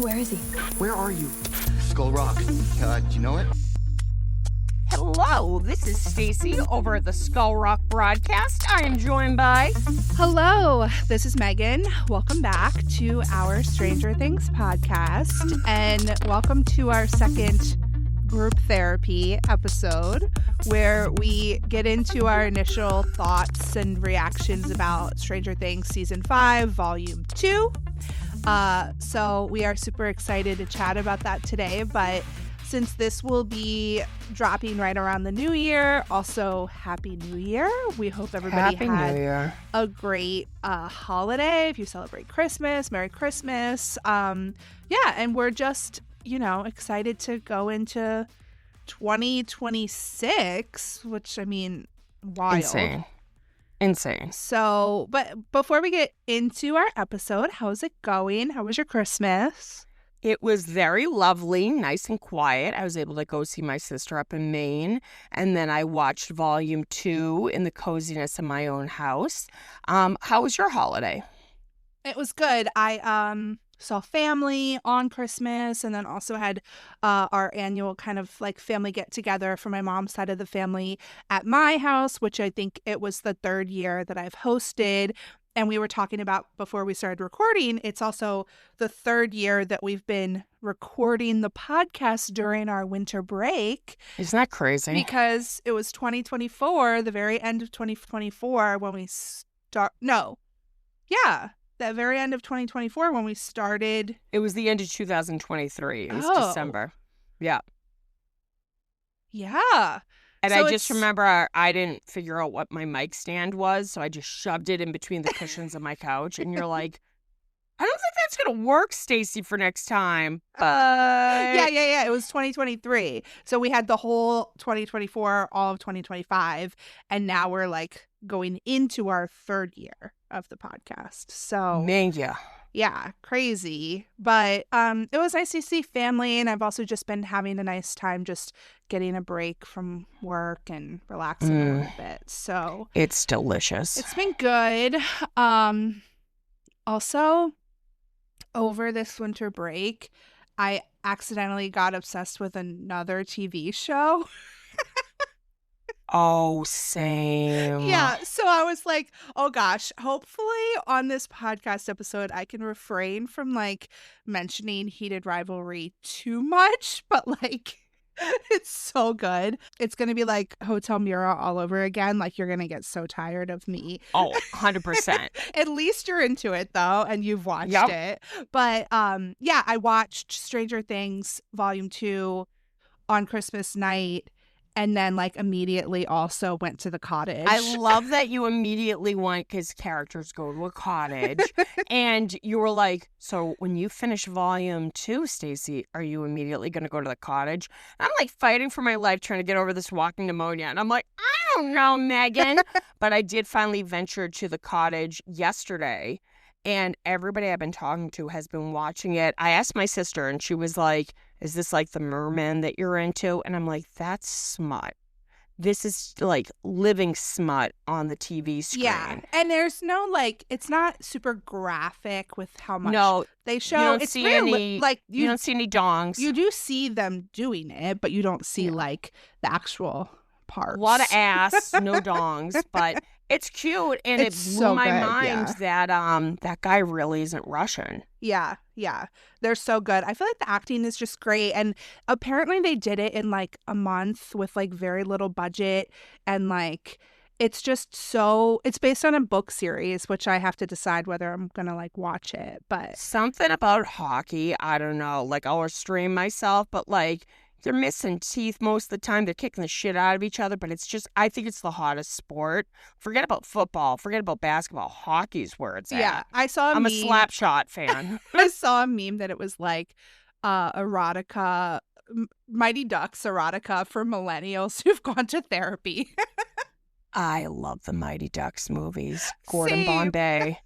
Where is he? Where are you? Skull Rock. Do you know it? Hello, this is Stacy over at the Skull Rock broadcast. I am joined by... Hello, this is Megan. Welcome back to our Stranger Things podcast, and welcome to our second group therapy episode where we get into our initial thoughts and reactions about Stranger Things Season 5, Volume 2. So we are super excited to chat about that today, but since this will be dropping right around the new year, also Happy New Year. We hope everybody had a great holiday. If you celebrate Christmas, Merry Christmas. And we're just, excited to go into 2026, which, I mean, wild. Insane. So, but before we get into our episode, how's it going? How was your Christmas? It was very lovely, nice and quiet. I was able to go see my sister up in Maine, and then I watched Volume 2 in the coziness of my own house. How was your holiday? It was good. I saw family on Christmas, and then also had our annual kind of like family get-together for my mom's side of the family at my house, which I think it was the third year that I've hosted. And we were talking about before we started recording, it's also the third year that we've been recording the podcast during our winter break. Isn't that crazy? Because it was 2024, the very end of 2024 when we the very end of 2024 when we started. It was the end of 2023. It was December. Yeah. Yeah. And so I just remember I didn't figure out what my mic stand was, so I just shoved it in between the cushions of my couch. And you're like, I don't think that's going to work, Stacy, for next time. But Yeah. It was 2023. So we had the whole 2024, all of 2025. And now we're like going into our third year of the podcast. So Mania. Yeah, crazy. But it was nice to see family, and I've also just been having a nice time just getting a break from work and relaxing a little bit. So it's delicious. It's been good. Also, over this winter break, I accidentally got obsessed with another TV show. Oh, same. Yeah, so I was like, oh gosh, hopefully on this podcast episode I can refrain from like mentioning Heated Rivalry too much, but like it's so good. It's going to be like Hotel Mira all over again. Like you're going to get so tired of me. Oh, 100%. At least you're into it though, and you've watched it. But I watched Stranger Things Volume 2 on Christmas night. And then, like, immediately also went to the cottage. I love that you immediately went because characters go to a cottage. And you were like, so when you finish Volume 2, Stacy, are you immediately going to go to the cottage? And I'm, like, fighting for my life trying to get over this walking pneumonia. And I'm like, I don't know, Megan. But I did finally venture to the cottage yesterday. And everybody I've been talking to has been watching it. I asked my sister, and she was like, is this like the merman that you're into? And I'm like, that's smut. This is like living smut on the TV screen. Yeah. And there's no like, it's not super graphic with how much they show. You don't it's see very you don't see any dongs. You do see them doing it, but you don't see like the actual parts. A lot of ass, no dongs, but it's cute, and it blew so my good, mind that that guy really isn't Russian. Yeah. They're so good. I feel like the acting is just great. And apparently they did it in like a month with like very little budget. And like, it's just it's based on a book series, which I have to decide whether I'm going to like watch it. But something about hockey, I don't know. Like, I'll restrain myself, but like, they're missing teeth most of the time. They're kicking the shit out of each other, but it's just, I think it's the hottest sport. Forget about football. Forget about basketball. Hockey's where it's at. Yeah, I'm a slap shot fan. I saw a meme that it was like erotica, Mighty Ducks erotica for millennials who've gone to therapy. I love the Mighty Ducks movies. Gordon Bombay.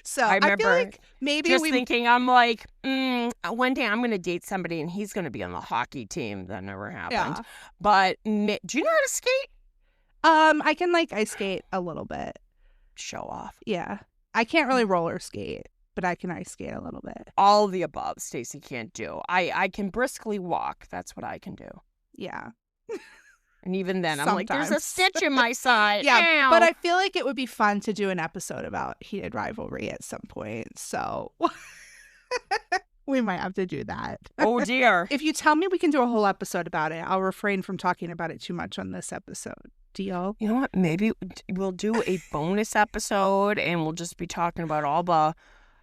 So I remember feel like maybe thinking, I'm like, one day I'm going to date somebody and he's going to be on the hockey team. That never happened. Yeah. But do you know how to skate? I can like ice skate a little bit. Show off. Yeah. I can't really roller skate. but I can ice skate a little bit. All the above, Stacey can't do. I can briskly walk. That's what I can do. Yeah. And even then, I'm like, there's a Sometimes. stitch in my side. Yeah, Ow. but I feel like it would be fun to do an episode about heated rivalry at some point. So we might have to do that. Oh, dear. If you tell me we can do a whole episode about it, I'll refrain from talking about it too much on this episode. Deal? You know what? Maybe we'll do a bonus episode and we'll just be talking about all the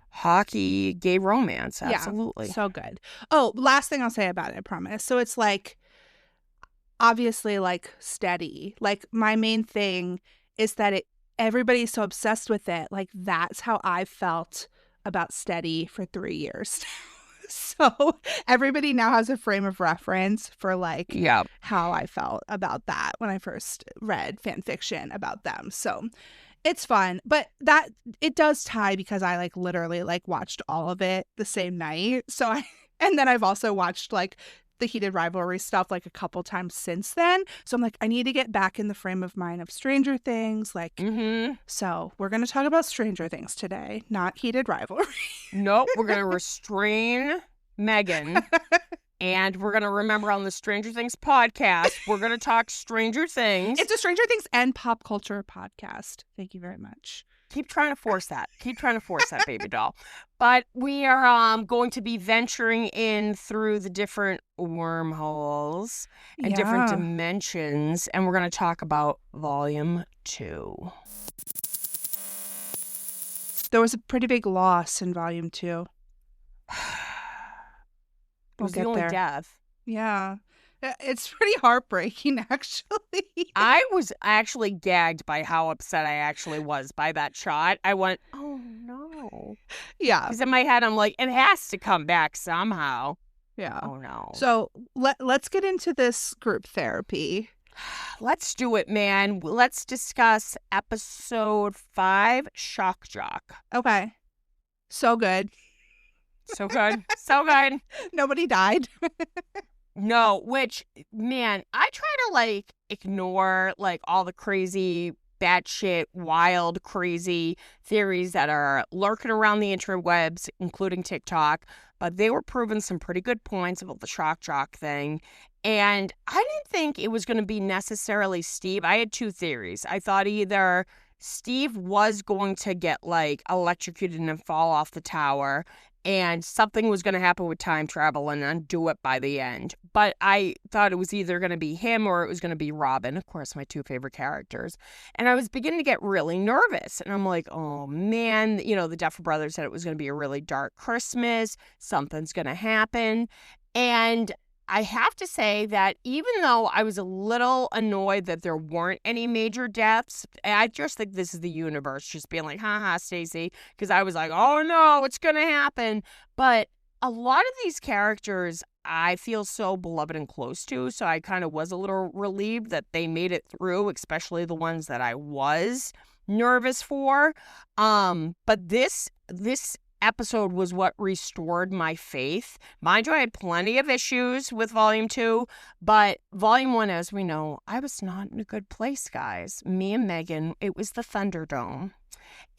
hockey gay romance. Absolutely. Yeah, so good. Oh, last thing I'll say about it, I promise. So it's like, obviously, like, steady. Like, my main thing is that everybody's so obsessed with it. Like, that's how I felt about Steady for 3 years. So everybody now has a frame of reference for, like, how I felt about that when I first read fan fiction about them. So it's fun. But that, it does tie because I, like, literally, like, watched all of it the same night. So and then I've also watched, like, the heated rivalry stuff, like, a couple times since then. So I'm like, I need to get back in the frame of mind of Stranger Things. Like, So we're going to talk about Stranger Things today, not heated rivalry. Nope, we're going to restrain Megan. And we're going to remember on the Stranger Things podcast, we're going to talk Stranger Things. It's a Stranger Things and pop culture podcast. Thank you very much. Keep trying to force that. Keep trying to force that, baby doll. But we are going to be venturing in through the different wormholes and different dimensions. And we're going to talk about Volume 2. There was a pretty big loss in Volume 2. It was the only death. Yeah. It's pretty heartbreaking, actually. I was actually gagged by how upset I actually was by that shot. I went, oh, no. Yeah. Because in my head, I'm like, it has to come back somehow. Yeah. Oh, no. So let's get into this group therapy. Let's do it, man. Let's discuss episode 5, Shock Jock. Okay. So good. So good. So good. Nobody died. No, which, man, I try to, like, ignore, like, all the crazy, batshit, wild, crazy theories that are lurking around the interwebs, including TikTok, but they were proving some pretty good points about the shock jock thing, and I didn't think it was going to be necessarily Steve. I had 2 theories. I thought either Steve was going to get, like, electrocuted and fall off the tower, and something was going to happen with time travel and undo it by the end. But I thought it was either going to be him or it was going to be Robin, of course, my 2 favorite characters. And I was beginning to get really nervous. And I'm like, oh, man, you know, the Duffer Brothers said it was going to be a really dark Christmas. Something's going to happen. And I have to say that even though I was a little annoyed that there weren't any major deaths, I just think this is the universe just being like, haha, Stacey, because I was like, oh no, it's going to happen. But a lot of these characters I feel so beloved and close to, so I kind of was a little relieved that they made it through, especially the ones that I was nervous for. But this episode was what restored my faith. Mind you, I had plenty of issues with Volume 2, but Volume 1, as we know, I was not in a good place, guys. Me and Megan, it was the Thunderdome.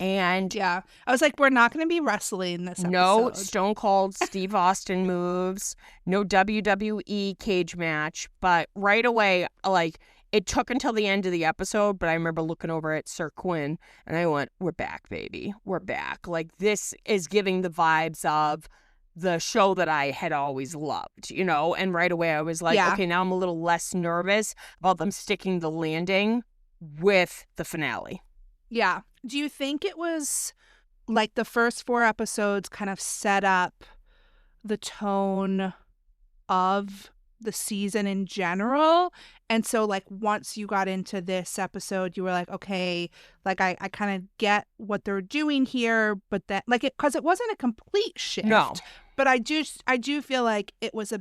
And yeah, I was like, we're not going to be wrestling this episode. No Stone Cold Steve Austin moves, no WWE cage match, but right away, like, it took until the end of the episode, but I remember looking over at Sir Quinn, and I went, we're back, baby. We're back. Like, this is giving the vibes of the show that I had always loved, you know? And right away, I was like, okay, now I'm a little less nervous about them sticking the landing with the finale. Yeah. Do you think it was, like, the first 4 episodes kind of set up the tone of the season in general? And so, like, once you got into this episode, you were like, okay, like, I kind of get what they're doing here, but that, like, because it wasn't a complete shift. No. But I do feel like it was a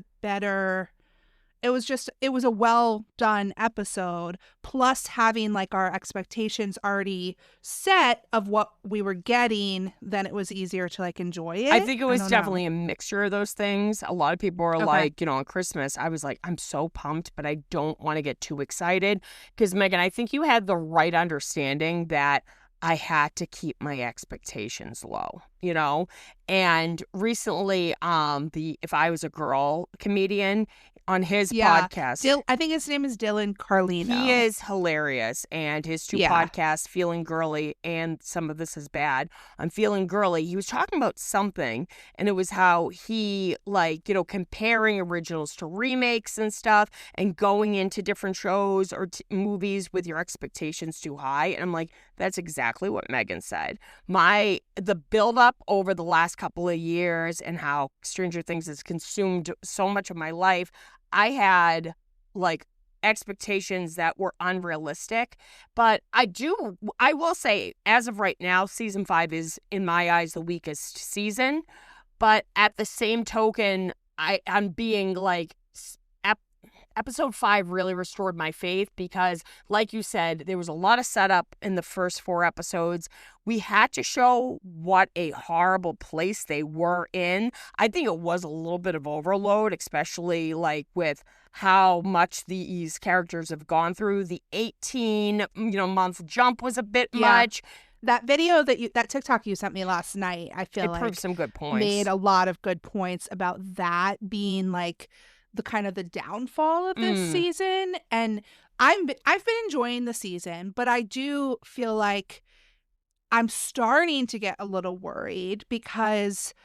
well done episode, plus having, like, our expectations already set of what we were getting, then it was easier to, like, enjoy it. I think it was definitely a mixture of those things. A lot of people were like, you know, on Christmas, I was like, I'm so pumped, but I don't want to get too excited. Because, Megan, I think you had the right understanding that I had to keep my expectations low, you know? And recently, the If I Was a Girl comedian on his Yeah. podcast. I think his name is Dylan Carlino. He is hilarious, and his two podcasts, Feeling Girly and Some of This Is Bad. On Feeling Girly, he was talking about something, and it was how he, like, you know, comparing originals to remakes and stuff, and going into different shows or movies with your expectations too high. And I'm like, that's exactly what Megan said. The buildup over the last couple of years and how Stranger Things has consumed so much of my life, I had, like, expectations that were unrealistic. But I will say, as of right now, season 5 is, in my eyes, the weakest season. But at the same token, I'm being like, episode 5 really restored my faith because, like you said, there was a lot of setup in the first 4 episodes. We had to show what a horrible place they were in. I think it was a little bit of overload, especially like with how much these characters have gone through. The 18-month jump was a bit much. That video that TikTok you sent me last night, I feel like proved some good points. Made a lot of good points about that being like the kind of the downfall of this season. And I've been enjoying the season, but I do feel like I'm starting to get a little worried because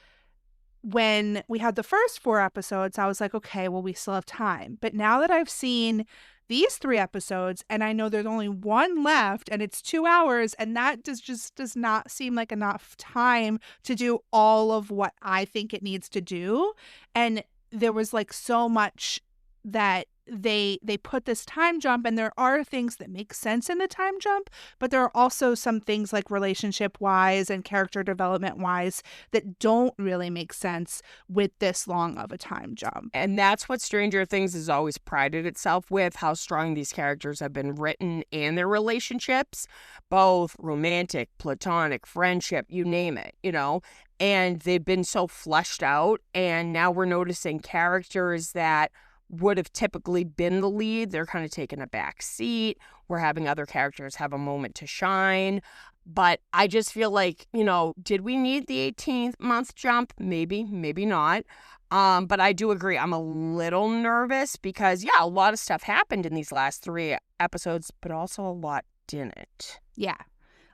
when we had the first 4 episodes, I was like, okay, well, we still have time. But now that I've seen these 3 episodes and I know there's only 1 left and it's 2 hours, and that does not seem like enough time to do all of what I think it needs to do. And there was like so much that they put this time jump, and there are things that make sense in the time jump, but there are also some things like relationship wise and character development wise that don't really make sense with this long of a time jump. And that's what Stranger Things has always prided itself with, how strong these characters have been written and their relationships, both romantic, platonic, friendship, you name it, you know. And they've been so fleshed out, and now we're noticing characters that would have typically been the lead. They're kind of taking a back seat. We're having other characters have a moment to shine. But I just feel like, you know, did we need the 18th-month jump? Maybe, maybe not. But I do agree. I'm a little nervous because, yeah, a lot of stuff happened in these last 3 episodes, but also a lot didn't. Yeah.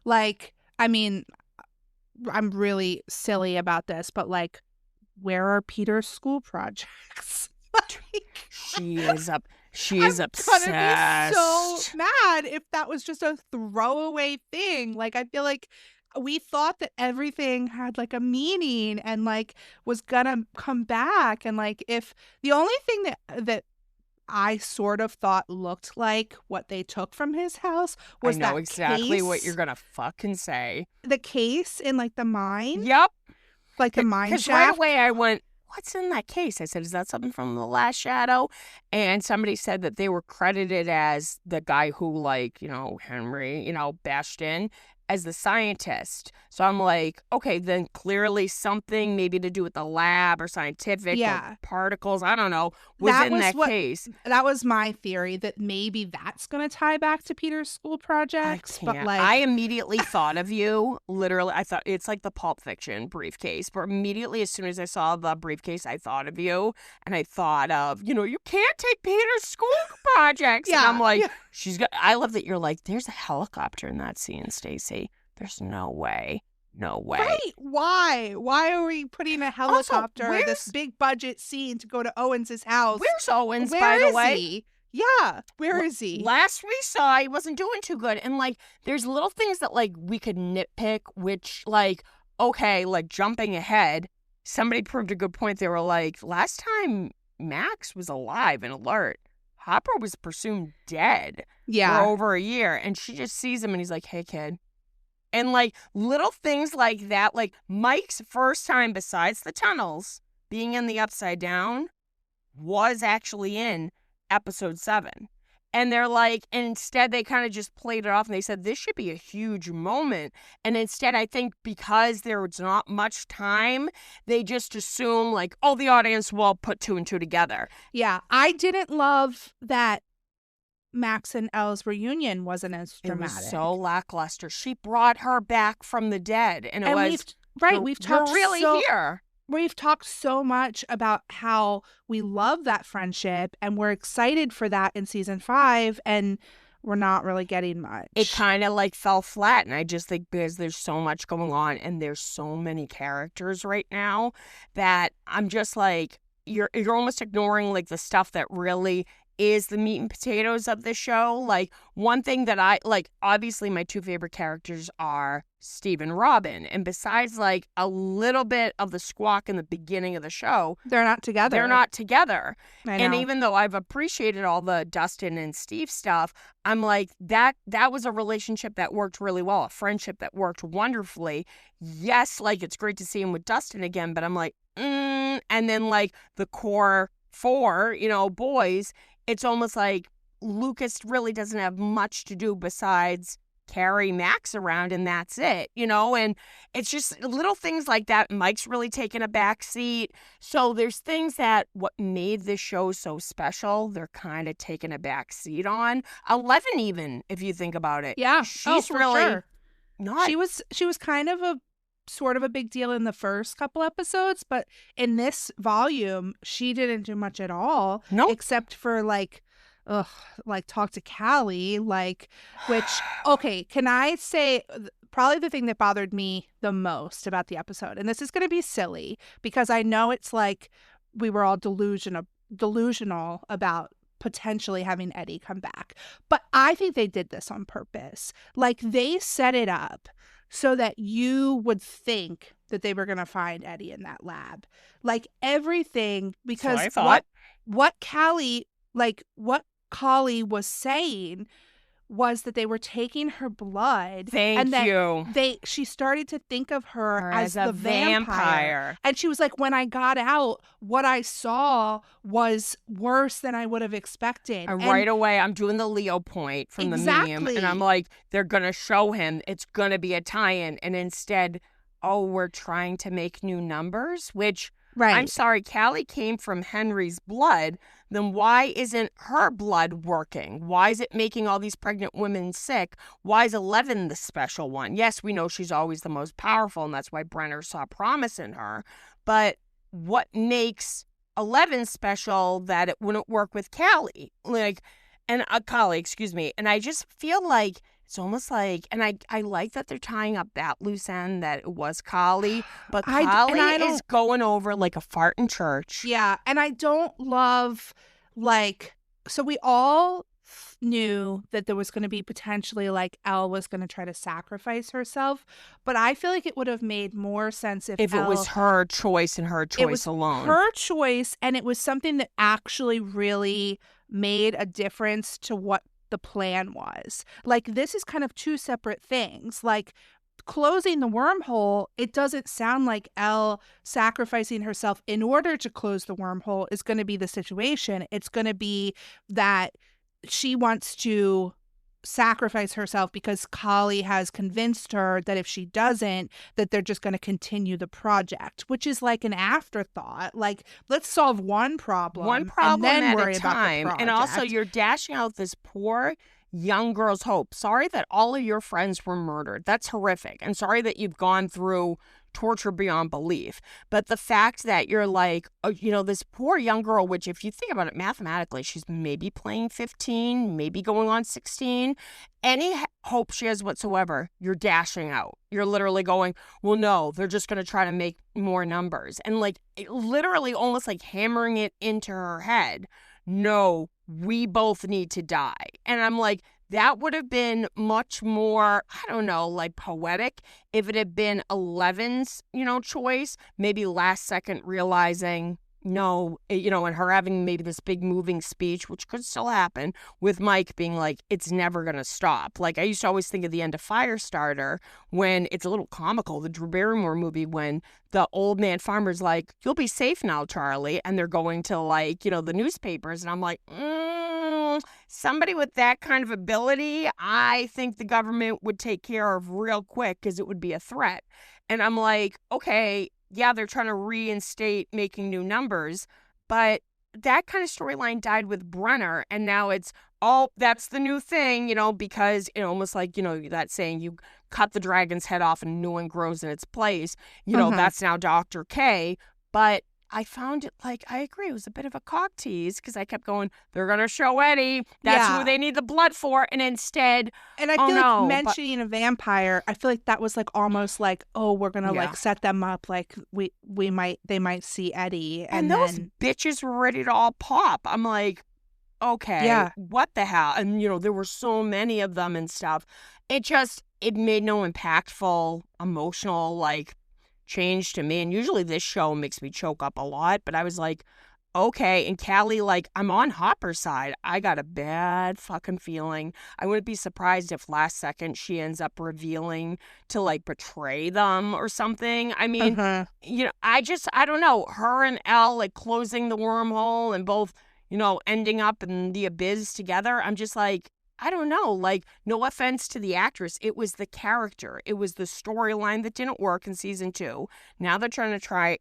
Like, I mean, I'm really silly about this, but like, where are Peter's school projects? She is obsessed. I'm gonna be so mad if that was just a throwaway thing. Like, I feel like we thought that everything had like a meaning and like was gonna come back, and like if the only thing that I sort of thought looked like what they took from his house was that I know exactly case, what you're gonna fucking say. The case in like the mine. Yep. Like the mine shaft. Because right away I went, what's in that case? I said, is that something from The Last Shadow? And somebody said that they were credited as the guy who, like, you know, Henry, you know, bashed in as the scientist. So I'm like, okay, then clearly something maybe to do with the lab or scientific or particles, I don't know, was in that case. That was my theory, that maybe that's going to tie back to Peter's school projects. But like, I immediately thought of you. Literally, I thought it's like the Pulp Fiction briefcase. But immediately, as soon as I saw the briefcase, I thought of you. And I thought of, you know, you can't take Peter's school projects. And I'm like, I love that you're like, there's a helicopter in that scene, Stacey. There's no way. No way. Right. Why? Why are we putting a helicopter in this big budget scene to go to Owens' house? Where's Owens, by the way? He? Yeah. Where is he? Last we saw, he wasn't doing too good. And, like, there's little things that, like, we could nitpick, which, like, okay, like, jumping ahead, somebody proved a good point. They were like, last time Max was alive and alert, Hopper was presumed dead for over a year. And she just sees him and he's like, hey, kid. And, like, little things like that, like Mike's first time besides the tunnels being in the Upside Down was actually in episode 7. And they're like, and instead they kind of just played it off and they said, this should be a huge moment. And instead, I think because there's not much time, they just assume like, oh, the audience will put 2 and 2 together. Yeah. I didn't love that Max and Elle's reunion wasn't as It dramatic. was so lackluster. She brought her back from the dead, and it was we've talked you're really here. We've talked so much about how we love that friendship and we're excited for that in season 5, and we're not really getting much. It kind of like fell flat, and I just think because there's so much going on and there's so many characters right now that I'm just like, you're almost ignoring like the stuff that really is the meat and potatoes of the show. Like, one thing that I like, obviously my 2 favorite characters are Steve and Robin, and besides like a little bit of the squawk in the beginning of the show, they're not together. I know. And even though I've appreciated all the Dustin and Steve stuff, I'm like, that was a relationship that worked really well, a friendship that worked wonderfully. Yes, like, it's great to see him with Dustin again, but I'm like, and then like the core 4, boys, it's almost like Lucas really doesn't have much to do besides carry Max around, and that's it, and it's just little things like that. Mike's really taken a back seat. So there's things that what made this show so special, they're kind of taking a back seat on. 11, even, if you think about it. Yeah. She's for really sure. not. She was kind of a sort of a big deal in the first couple episodes, but in this volume, she didn't do much at all. Nope. Except for like talk to Callie, which, okay, can I say probably the thing that bothered me the most about the episode, and this is going to be silly because I know it's like we were all delusional about potentially having Eddie come back, but I think they did this on purpose. Like, they set it up so that you would think that they were going to find Eddie in that lab. Like, everything, because that's what I thought. what Callie was saying was that they were taking her blood. She started to think of her as the vampire. And she was like, when I got out, what I saw was worse than I would have expected. And right away, I'm doing the Leo point from the meme. And I'm like, they're going to show him. It's going to be a tie-in. And instead, we're trying to make new numbers, which... Right. I'm sorry, Callie came from Henry's blood. Then why isn't her blood working? Why is it making all these pregnant women sick? Why is 11 the special one? Yes, we know she's always the most powerful, and that's why Brenner saw promise in her. But what makes 11 special that it wouldn't work with Callie? Callie, excuse me. And I just feel like it's almost like, and I like that they're tying up that loose end that it was Callie, but Callie is going over like a fart in church. Yeah, and I don't love, so we all knew that there was going to be potentially, Elle was going to try to sacrifice herself, but I feel like it would have made more sense if it was her choice and her choice alone. Her choice, and it was something that actually really made a difference to what the plan was. This is kind of 2 separate things. Closing the wormhole, it doesn't sound like Elle sacrificing herself in order to close the wormhole is going to be the situation. It's going to be that she wants to sacrifice herself because Callie has convinced her that if she doesn't, that they're just going to continue the project, which is like an afterthought. Let's solve one problem and then at worry a time. about the project. And also, you're dashing out this poor young girl's hope. Sorry that all of your friends were murdered. That's horrific. And sorry that you've gone through torture beyond belief. But the fact that you're this poor young girl, which if you think about it mathematically, she's maybe playing 15, maybe going on 16. Any hope she has whatsoever, you're dashing out. You're literally going, well, no, they're just going to try to make more numbers. And literally almost hammering it into her head. No, we both need to die. And I'm like, that would have been much more, I don't know, poetic if it had been 11's, choice, maybe last second realizing, no, and her having maybe this big moving speech, which could still happen, with Mike being like, it's never going to stop. I used to always think of the end of Firestarter when it's a little comical, the Drew Barrymore movie, when the old man farmer's like, you'll be safe now, Charlie. And they're going to the newspapers. And I'm like, somebody with that kind of ability, I think the government would take care of real quick because it would be a threat. And I'm like, okay, yeah, they're trying to reinstate making new numbers, but that kind of storyline died with Brenner, and now it's, oh, that's the new thing, because almost like, that saying, you cut the dragon's head off and a new one grows in its place. That's now Dr. K. But I found it I agree. It was a bit of a cock tease because I kept going, they're going to show Eddie. That's who they need the blood for. And instead, and I feel mentioning a vampire, I feel like that was almost we're going to set them up. They might see Eddie. And those bitches were ready to all pop. I'm like, okay, what the hell? And, there were so many of them and stuff. It made no impactful, emotional, change to me. And usually this show makes me choke up a lot, but I was like, okay. And Callie, I'm on Hopper's side. I got a bad fucking feeling. I wouldn't be surprised if last second she ends up revealing to betray them or something. I mean, I don't know. Her and Elle closing the wormhole and both, ending up in the abyss together. I'm just I don't know, no offense to the actress. It was the character. It was the storyline that didn't work in season 2. Now they're trying to try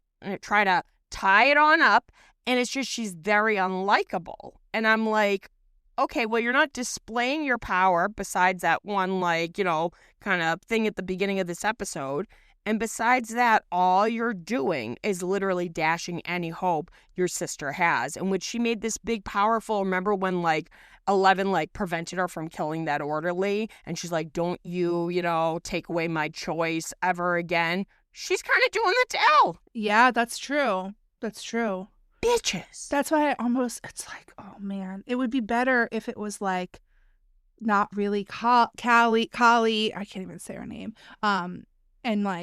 to tie it on up, and it's just she's very unlikable. And I'm like, okay, well, you're not displaying your power besides that one, kind of thing at the beginning of this episode. And besides that, all you're doing is literally dashing any hope your sister has. And when she made this big, powerful, remember when, 11 prevented her from killing that orderly, and she's like, don't you take away my choice ever again. She's kind of doing that to Elle. Yeah, that's true. Bitches. That's why it's oh man, it would be better if it was not really Callie, I can't even say her name, and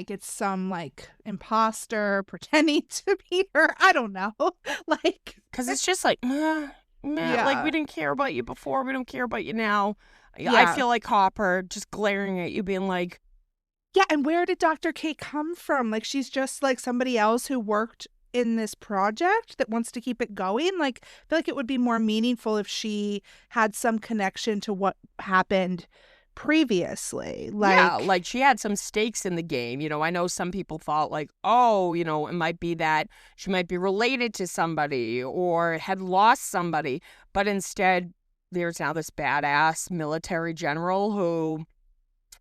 it's some imposter pretending to be her. I don't know. Because it's just we didn't care about you before. We don't care about you now. Yeah. I feel like Hopper just glaring at you being yeah, and where did Dr. K come from? She's just somebody else who worked in this project that wants to keep it going. I feel like it would be more meaningful if she had some connection to what happened previously. She had some stakes in the game. I know some people thought it might be that she might be related to somebody or had lost somebody, but instead there's now this badass military general who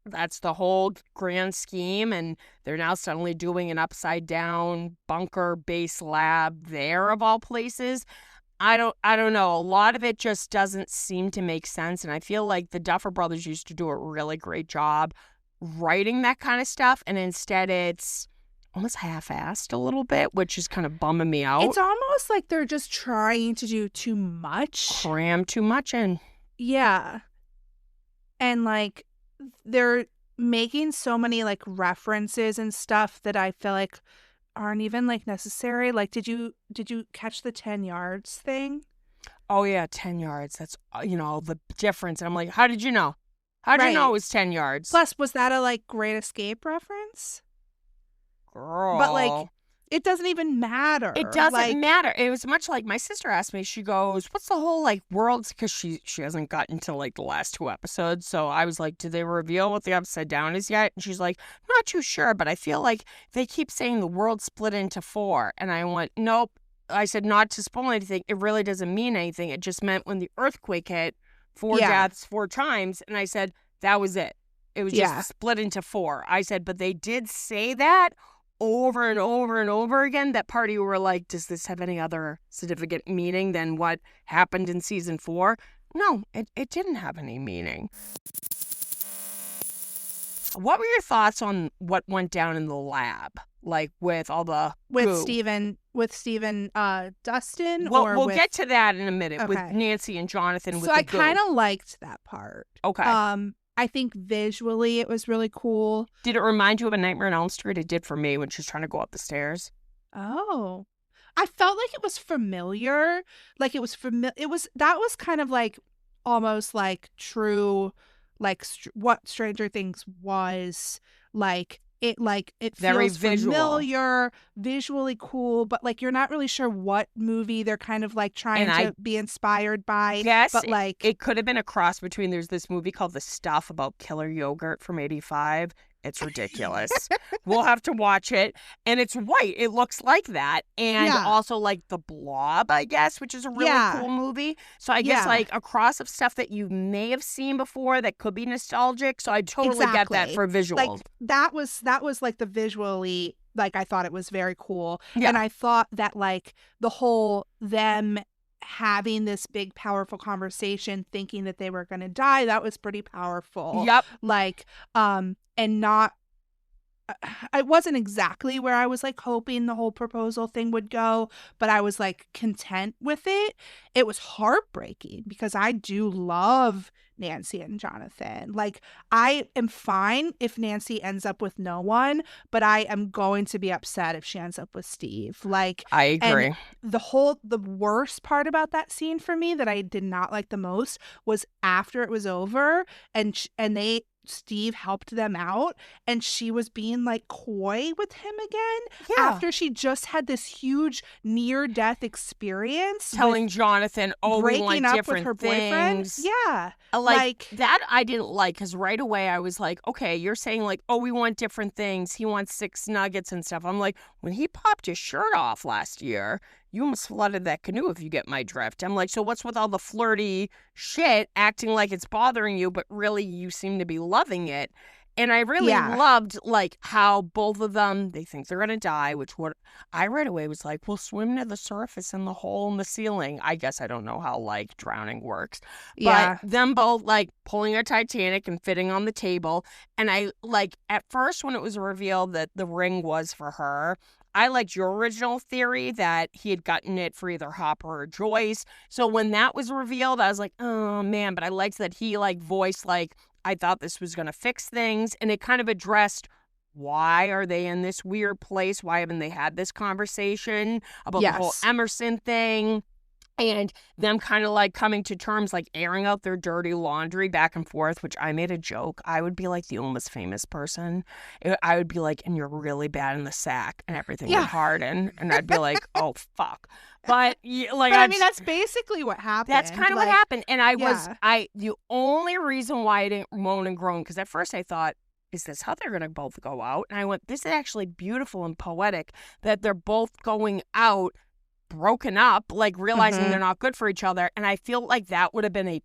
that's the whole grand scheme, and they're now suddenly doing an upside down bunker base lab there of all places. I don't know. A lot of it just doesn't seem to make sense. And I feel like the Duffer Brothers used to do a really great job writing that kind of stuff. And instead it's almost half-assed a little bit, which is kind of bumming me out. It's almost like they're just trying to do too much. Cram too much in. Yeah. And they're making so many references and stuff that I feel aren't even necessary. Did you catch the 10 yards thing? Oh yeah, 10 yards. That's the difference. And I'm like, how did you know? How did you know it was 10 yards? Plus, was that a Great Escape reference? Girl. But it doesn't even matter. It doesn't matter. It was much like my sister asked me, she goes, what's the whole world? Because she hasn't gotten to the last 2 episodes. So I was like, did they reveal what the Upside Down is yet? And she's like, not too sure, but I feel like they keep saying the world split into 4. And I went, nope. I said, not to spoil anything. It really doesn't mean anything. It just meant when the earthquake hit, 4 deaths 4 times. And I said, that was it. It was just split into 4. I said, but they did say that over and over and over again. That party were like, does this have any other significant meaning than what happened in season 4? No, it didn't have any meaning. What were your thoughts on what went down in the lab? With all the goo? With Steven Dustin? Well, we'll get to that in a minute. Okay. With Nancy and Jonathan. So I kind of liked that part. Okay. I think visually it was really cool. Did it remind you of A Nightmare on Elm Street? It did for me when she was trying to go up the stairs. Oh. I felt like it was familiar. That was kind of almost true, what Stranger Things was. It very feels visual. Familiar, visually cool, but you're not really sure what movie they're kind of trying to be inspired by. Yes, but it could have been a cross between. There's this movie called The Stuff about killer yogurt from '85. It's ridiculous. We'll have to watch it. And it's white. It looks like that. And Yeah. also like The Blob, I guess, which is a really Yeah. cool movie. So I guess Yeah. like a cross of stuff that you may have seen before that could be nostalgic. So I totally get that Exactly. for visuals. Like that was like the visually, like I thought it was very cool. Yeah. And I thought that like the whole them having this big powerful conversation thinking that they were going to die, that was pretty powerful. Yep. Like and not it wasn't exactly where I was like hoping the whole proposal thing would go, but I was like content with it. It was heartbreaking because I do love Nancy and Jonathan. Like, I am fine if Nancy ends up with no one, but I am going to be upset if she ends up with Steve. Like, I agree. and the worst part about that scene for me that I did not like the most was after it was over and Steve helped them out and she was being like coy with him again after she just had this huge near-death experience, telling Jonathan, we breaking want up different with her boyfriend. things. Yeah. Like that I didn't like because right away I was like, okay, you're saying like, we want different things. He wants 6 nuggets and stuff. I'm like, when he popped his shirt off last year, you almost flooded that canoe if you get my drift. I'm like, so what's with all the flirty shit, acting like it's bothering you, but really you seem to be loving it. And I really loved like how both of them, they think they're going to die, which what I right away was like, we'll swim to the surface in the hole in the ceiling. I guess I don't know how like drowning works. Yeah. But them both like pulling a Titanic and fitting on the table. And I like at first when it was revealed that the ring was for her, I liked your original theory that he had gotten it for either Hopper or Joyce. So when that was revealed, I was like, oh man, but I liked that he like voiced like, I thought this was going to fix things. And it kind of addressed why are they in this weird place? Why haven't they had this conversation about the whole Emerson thing? And them kind of like coming to terms, like airing out their dirty laundry back and forth, which I made a joke. I would be like the almost famous person. I would be like, and you're really bad in the sack and everything would harden. And I'd be like, oh, fuck. But like, I mean, that's basically what happened. That's kind of what happened. And the only reason why I didn't moan and groan, because at first I thought, is this how they're going to both go out? And I went, this is actually beautiful and poetic that they're both going out broken up, like realizing they're not good for each other. And I feel like that would have been it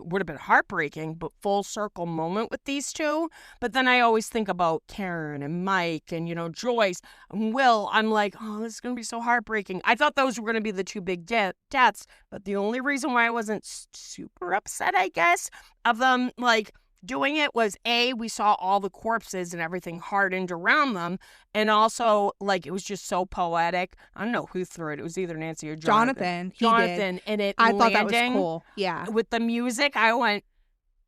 would have been heartbreaking, but full circle moment with these two. But then I always think about Karen and Mike and, Joyce and Will. I'm like, oh, this is going to be so heartbreaking. I thought those were going to be the two big deaths. But the only reason why I wasn't super upset, I guess, of them, like, doing it was we saw all the corpses and everything hardened around them, and also like it was just so poetic. I don't know who threw it. It was either Nancy or Jonathan. Jonathan, and it I landing, thought that was cool. Yeah, with the music, I went.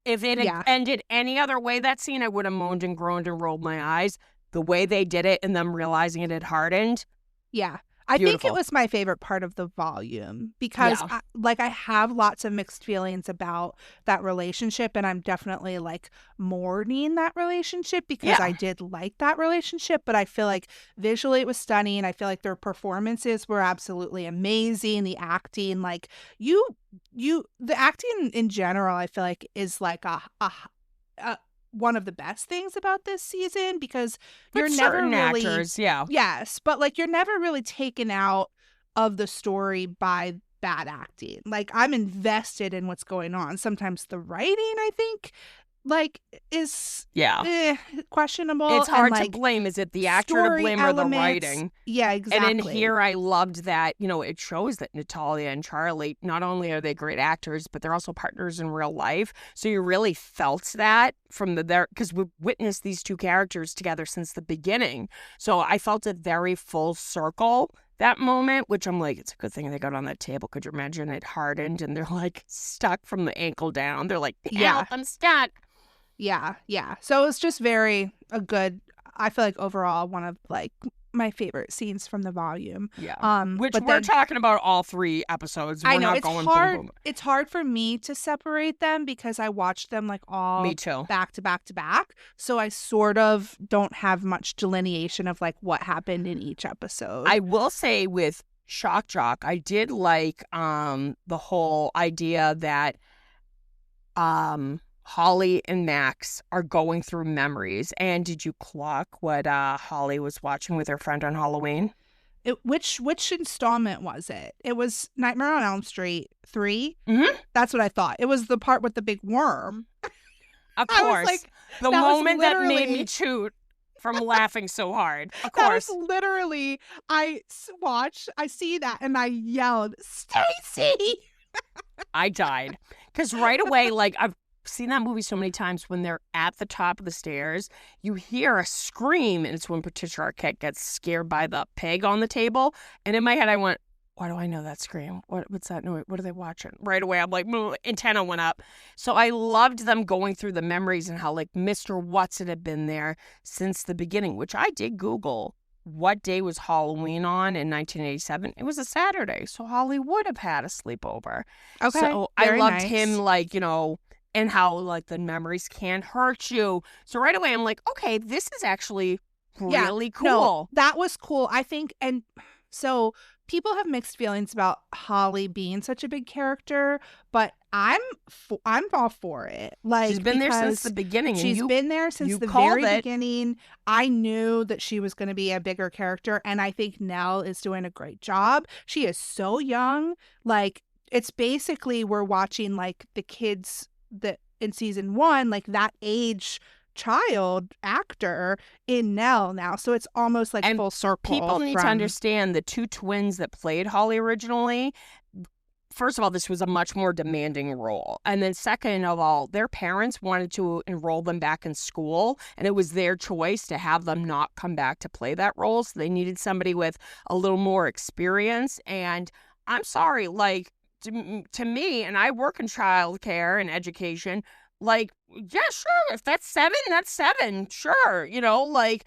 If it had ended any other way, that scene, I would have moaned and groaned and rolled my eyes. The way they did it, and them realizing it had hardened. Yeah. I think it was my favorite part of the volume because I have lots of mixed feelings about that relationship, and I'm definitely like mourning that relationship because I did like that relationship, but I feel like visually it was stunning. I feel like their performances were absolutely amazing. The acting, like the acting in general, I feel like is like a one of the best things about this season because you're never really actors, yes, but like you're never really taken out of the story by bad acting. Like I'm invested in what's going on. Sometimes the writing, I think, like is questionable. It's hard and, to blame. Is it the actor to blame or the writing? Yeah, exactly. And in here, I loved that, it shows that Natalia and Charlie, not only are they great actors, but they're also partners in real life. So you really felt that from because we've witnessed these two characters together since the beginning. So I felt it very full circle, that moment, which I'm like, it's a good thing they got on that table. Could you imagine it hardened and they're like stuck from the ankle down? They're like, help, I'm stuck. Yeah. So it was just I feel like overall one of like my favorite scenes from the volume. Yeah. Which we're talking about all 3 episodes. We're I know not it's going hard. Boom, boom. It's hard for me to separate them because I watched them like all me too. back to back to back. So I sort of don't have much delineation of like what happened in each episode. I will say with Shock Jock, I did like the whole idea that Holly and Max are going through memories. And did you clock what Holly was watching with her friend on Halloween? Which installment was it? It was Nightmare on Elm Street 3. Mm-hmm. That's what I thought. It was the part with the big worm. Of I was course. like, The that was moment that made literally- me toot from laughing so hard. Of That course. was literally, I see that and I yelled, Stacy! I died. Because right away, like, I've seen that movie so many times. When they're at the top of the stairs, you hear a scream, and it's when Patricia Arquette gets scared by the peg on the table. And in my head, I went, why do I know that scream? What's that noise? What are they watching? Right away, I'm like, antenna went up. So I loved them going through the memories and how, like, Mr. What's-It had been there since the beginning, which I did Google. What day was Halloween on in 1987? It was a Saturday, so Holly would have had a sleepover. Okay. So I very loved nice. him, like, you know, and how, like, the memories can't hurt you. So right away, I'm like, okay, this is actually really cool. No, that was cool. I think, and so people have mixed feelings about Holly being such a big character, but I'm all for it. Like, She's been there since because the beginning. And she's been there since you the called very it. beginning. I knew that she was going to be a bigger character, and I think Nell is doing a great job. She is so young. Like, it's basically we're watching, like, the kids that in season 1, like, that age child actor in Nell now. So it's almost like And full circle. People need to understand the two twins that played Holly originally. First of all, this was a much more demanding role. And then second of all, their parents wanted to enroll them back in school, and it was their choice to have them not come back to play that role. So they needed somebody with a little more experience. And I'm sorry, like, to me, and I work in childcare and education, like, yeah, sure, if that's 7, that's 7, sure. You know, like,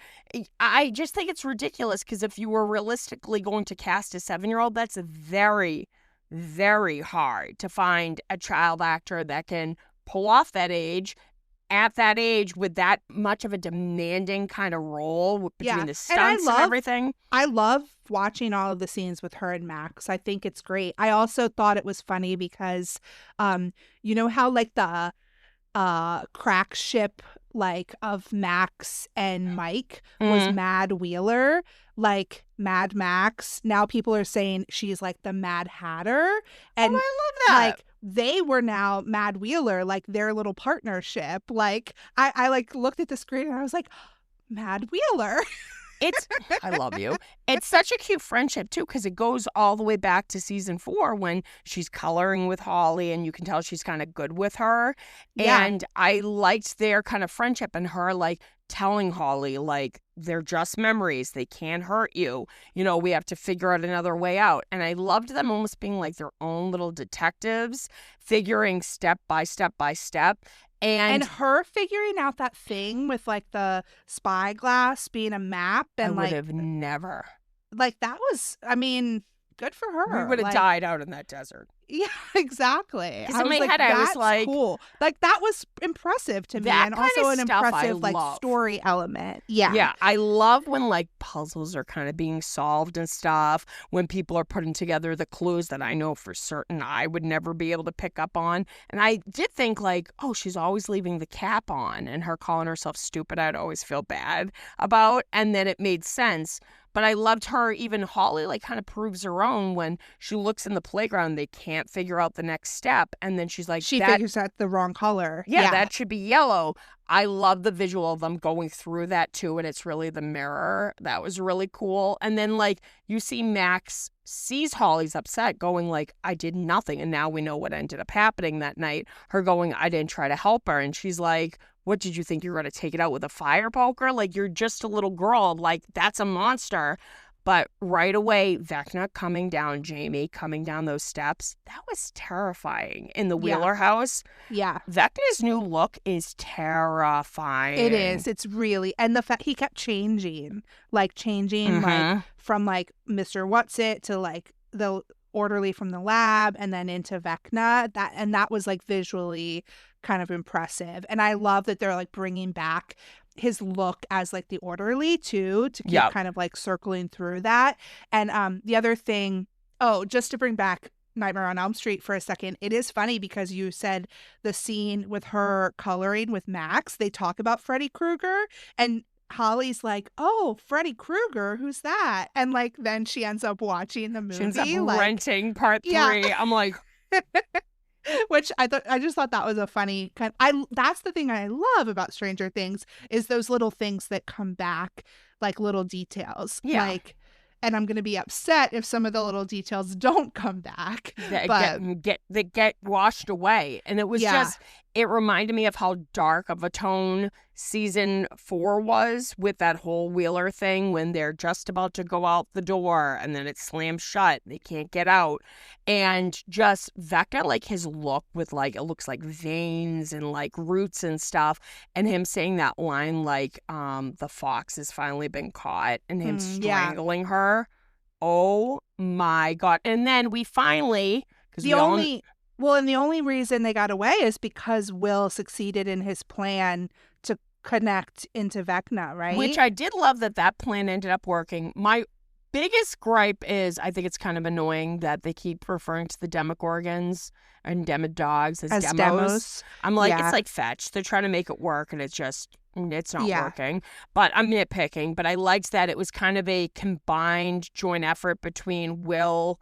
I just think it's ridiculous because if you were realistically going to cast a 7-year-old, that's very, very hard to find a child actor that can pull off that age at that age with that much of a demanding kind of role between the stunts and everything. I love watching all of the scenes with her and Max. I think it's great. I also thought it was funny because, you know how, like, the crack ship, like, of Max and Mike was Mad Wheeler, like Mad Max. Now people are saying she's like the Mad Hatter, and I love that. Like, they were now Mad Wheeler, like their little partnership. Like, I like looked at the screen and I was like, Mad Wheeler. I love you. It's such a cute friendship, too, because it goes all the way back to season 4 when she's coloring with Holly and you can tell she's kind of good with her. Yeah. And I liked their kind of friendship and her, like, telling Holly, like, they're just memories. They can't hurt you. You know, we have to figure out another way out. And I loved them almost being like their own little detectives, figuring step by step by step. And her figuring out that thing with, like, the spyglass being a map, and I would like, have never. like, that was, I mean, good for her. We would have Like, died out in that desert. Yeah, exactly. 'Cause in my head, I was that's like, cool. Like, that was impressive to me, that and kind also of an stuff I impressive, like, love. story element. Yeah. Yeah, I love when, like, puzzles are kind of being solved and stuff, when people are putting together the clues that I know for certain I would never be able to pick up on. And I did think, like, oh, she's always leaving the cap on, and her calling herself stupid, I'd always feel bad about. And then it made sense. But I loved her, even Holly, like, kind of proves her own when she looks in the playground, they can't figure out the next step. And then she's like, She figures out the wrong color. yeah, that should be yellow. I love the visual of them going through that too, and it's really the mirror. That was really cool. And then, like, you see Max sees Holly's upset, going like, I did nothing. And now we know what ended up happening that night. Her going, I didn't try to help her. And she's like, what did you think? You were going to take it out with a fire poker? Like, you're just a little girl. Like, that's a monster. But right away, Vecna coming down, Jamie coming down those steps, that was terrifying in the Wheeler house. Yeah. Vecna's new look is terrifying. It is. It's really, and the fact he kept changing, like, from, like, Mr. What's-It to, like, the orderly from the lab, and then into Vecna. That was, like, visually kind of impressive. And I love that they're, like, bringing back his look as, like, the orderly too, to keep kind of, like, circling through that. And the other thing, just to bring back Nightmare on Elm Street for a second, it is funny because you said the scene with her coloring with Max, they talk about Freddy Krueger, and Holly's like, "Oh, Freddy Krueger, who's that?" And like then she ends up watching the movie. She ends up like, renting part 3. Yeah. I'm like, which I just thought that was a funny kind. That's the thing I love about Stranger Things is those little things that come back, like little details. Yeah. Like, and I'm gonna be upset if some of the little details don't come back. that get washed away. And it was just, it reminded me of how dark of a tone season 4 was with that whole Wheeler thing when they're just about to go out the door and then it slams shut. They can't get out. And just Vecna, like his look with like, it looks like veins and like roots and stuff. And him saying that line like, the fox has finally been caught and him strangling her. Oh my God. And then we finally, because the only reason they got away is because Will succeeded in his plan to connect into Vecna, right? Which I did love that plan ended up working. My biggest gripe is I think it's kind of annoying that they keep referring to the Demogorgons and Demodogs as demos. I'm like, it's like fetch. They're trying to make it work and it's not working. But I'm nitpicking. But I liked that it was kind of a combined joint effort between Will,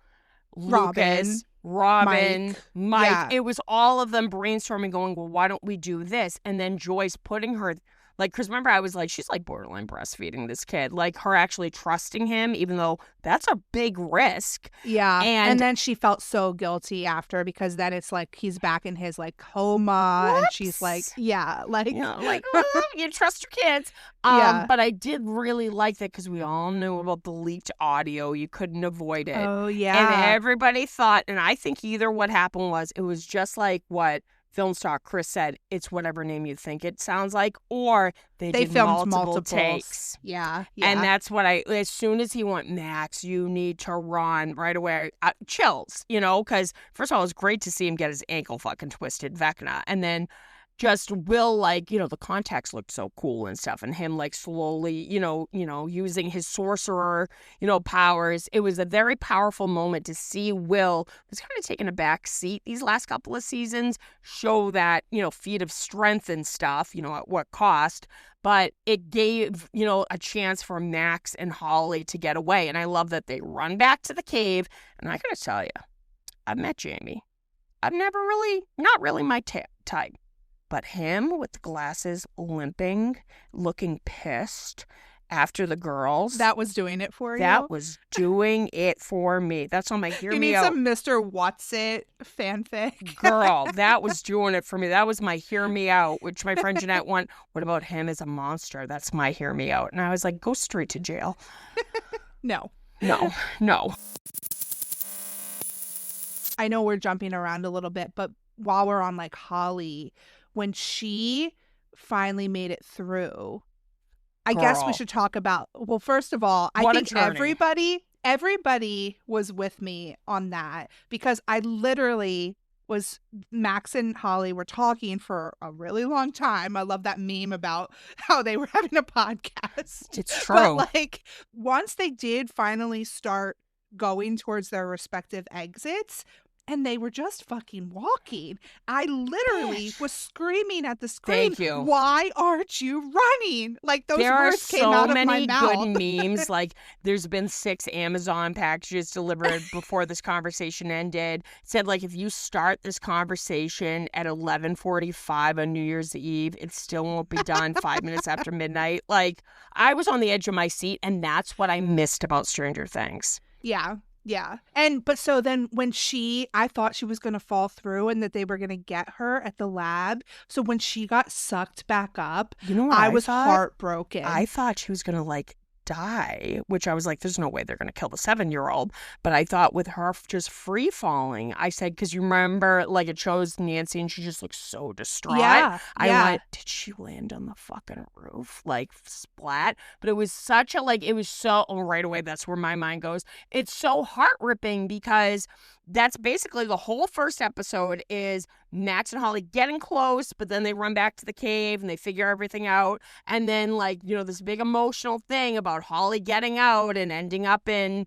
Lucas, Robin, Mike. Yeah. It was all of them brainstorming, going, well, why don't we do this? And then Joyce putting her, like, because remember, I was like, she's like borderline breastfeeding this kid. Like, her actually trusting him, even though that's a big risk. Yeah. And then she felt so guilty after because then it's like he's back in his like coma. And she's like, you trust your kids. But I did really like that because we all knew about the leaked audio. You couldn't avoid it. Oh, yeah. And everybody thought, and I think either what happened was it was just like what film star Chris said, it's whatever name you think it sounds like, or they did filmed multiple takes. Yeah. And that's what as soon as he went, Max, you need to run right away. Chills, because first of all, it was great to see him get his ankle fucking twisted, Vecna. And then just Will, like, the contacts looked so cool and stuff, and him like slowly, using his sorcerer, powers. It was a very powerful moment to see Will, who's kind of taking a back seat these last couple of seasons, show that, feat of strength and stuff, at what cost. But it gave, a chance for Max and Holly to get away. And I love that they run back to the cave. And I gotta tell you, I've met Jamie. I've not really my type. But him with the glasses, limping, looking pissed after the girls. That was doing it for you? That was doing it for me. That's on my hear me out. You need some Mr. What's-It fanfic. Girl, that was doing it for me. That was my hear me out, which my friend Jeanette went, what about him as a monster? That's my hear me out. And I was like, go straight to jail. No. I know we're jumping around a little bit, but while we're on like Holly, when she finally made it through, I guess we should talk about, well, first of all, I think everybody was with me on that because I literally Max and Holly were talking for a really long time. I love that meme about how they were having a podcast. It's true. But like once they did finally start going towards their respective exits, and they were just fucking walking, I literally was screaming at the screen. Thank you. Why aren't you running? Like those words came out of my mouth. There are so many good memes. Like there's been 6 Amazon packages delivered before this conversation ended. It said like if you start this conversation at 11:45 on New Year's Eve, it still won't be done 5 minutes after midnight. Like I was on the edge of my seat, and that's what I missed about Stranger Things. Yeah. Yeah. But so then when I thought she was going to fall through and that they were going to get her at the lab. So when she got sucked back up, I was heartbroken. I thought she was going to like die, which I was like, there's no way they're going to kill the 7-year-old. But I thought with her just free falling, I said, because you remember like it shows Nancy and she just looks so distraught. Yeah. I went, did she land on the fucking roof? Like splat. But it was such a it was so, right away, that's where my mind goes. It's so heart-ripping because that's basically the whole first episode is Max and Holly getting close, but then they run back to the cave and they figure everything out. And then this big emotional thing about Holly getting out and ending up in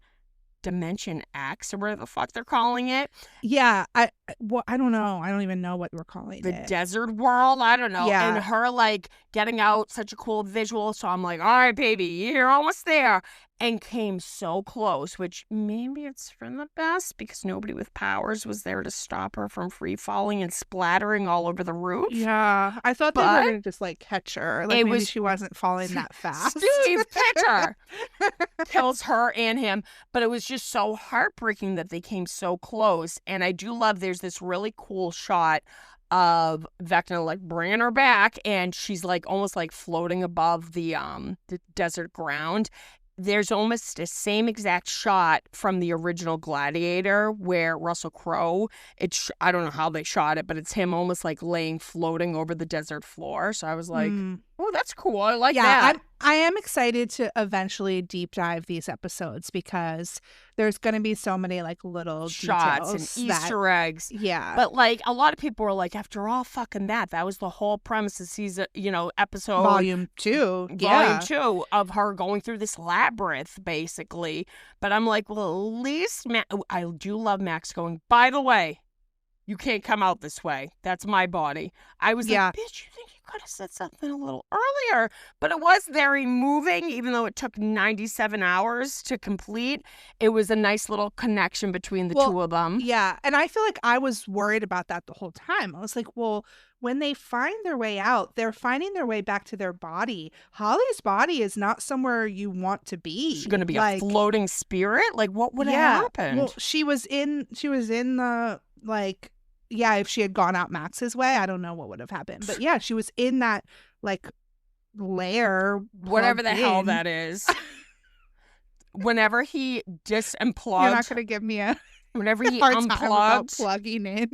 Dimension X or whatever the fuck they're calling it. Yeah, I don't know. I don't even know what we're calling The it. desert world, I don't know. Yeah. And her like getting out, such a cool visual. So I'm like, all right, baby, you're almost there. And came so close, which maybe it's for the best because nobody with powers was there to stop her from free falling and splattering all over the roof. Yeah, I thought they were But going to just like catch her. Like it maybe was- she wasn't falling that fast. Steve, catch her! Kills her and him. But it was just so heartbreaking that they came so close. And I do love there's this really cool shot of Vecna like bringing her back, and she's like almost like floating above the desert ground. There's almost the same exact shot from the original Gladiator where Russell Crowe, I don't know how they shot it, but it's him almost like laying floating over the desert floor. So I was like, oh, that's cool. I like that. I am excited to eventually deep dive these episodes because there's going to be so many like little shots details and Easter eggs. Yeah. But like a lot of people were like, after all fucking that was the whole premise of season, episode Volume 2. Volume 2 of her going through this labyrinth, basically. But I'm like, well, at least I do love Max going, by the way, you can't come out this way. That's my body. I was like, bitch, you think you could have said something a little earlier? But it was very moving, even though it took 97 hours to complete. It was a nice little connection between the two of them. Yeah, and I feel like I was worried about that the whole time. I was like, well, when they find their way out, they're finding their way back to their body. Holly's body is not somewhere you want to be. She's going to be a floating spirit? Like, what would have happened? Well, she was in the, like, yeah, if she had gone out Max's way, I don't know what would have happened. But yeah, she was in that, like, lair. Whatever the hell that is. Whenever he unplugged. You're not going to give me a whenever he hard unplugged. time about plugging in.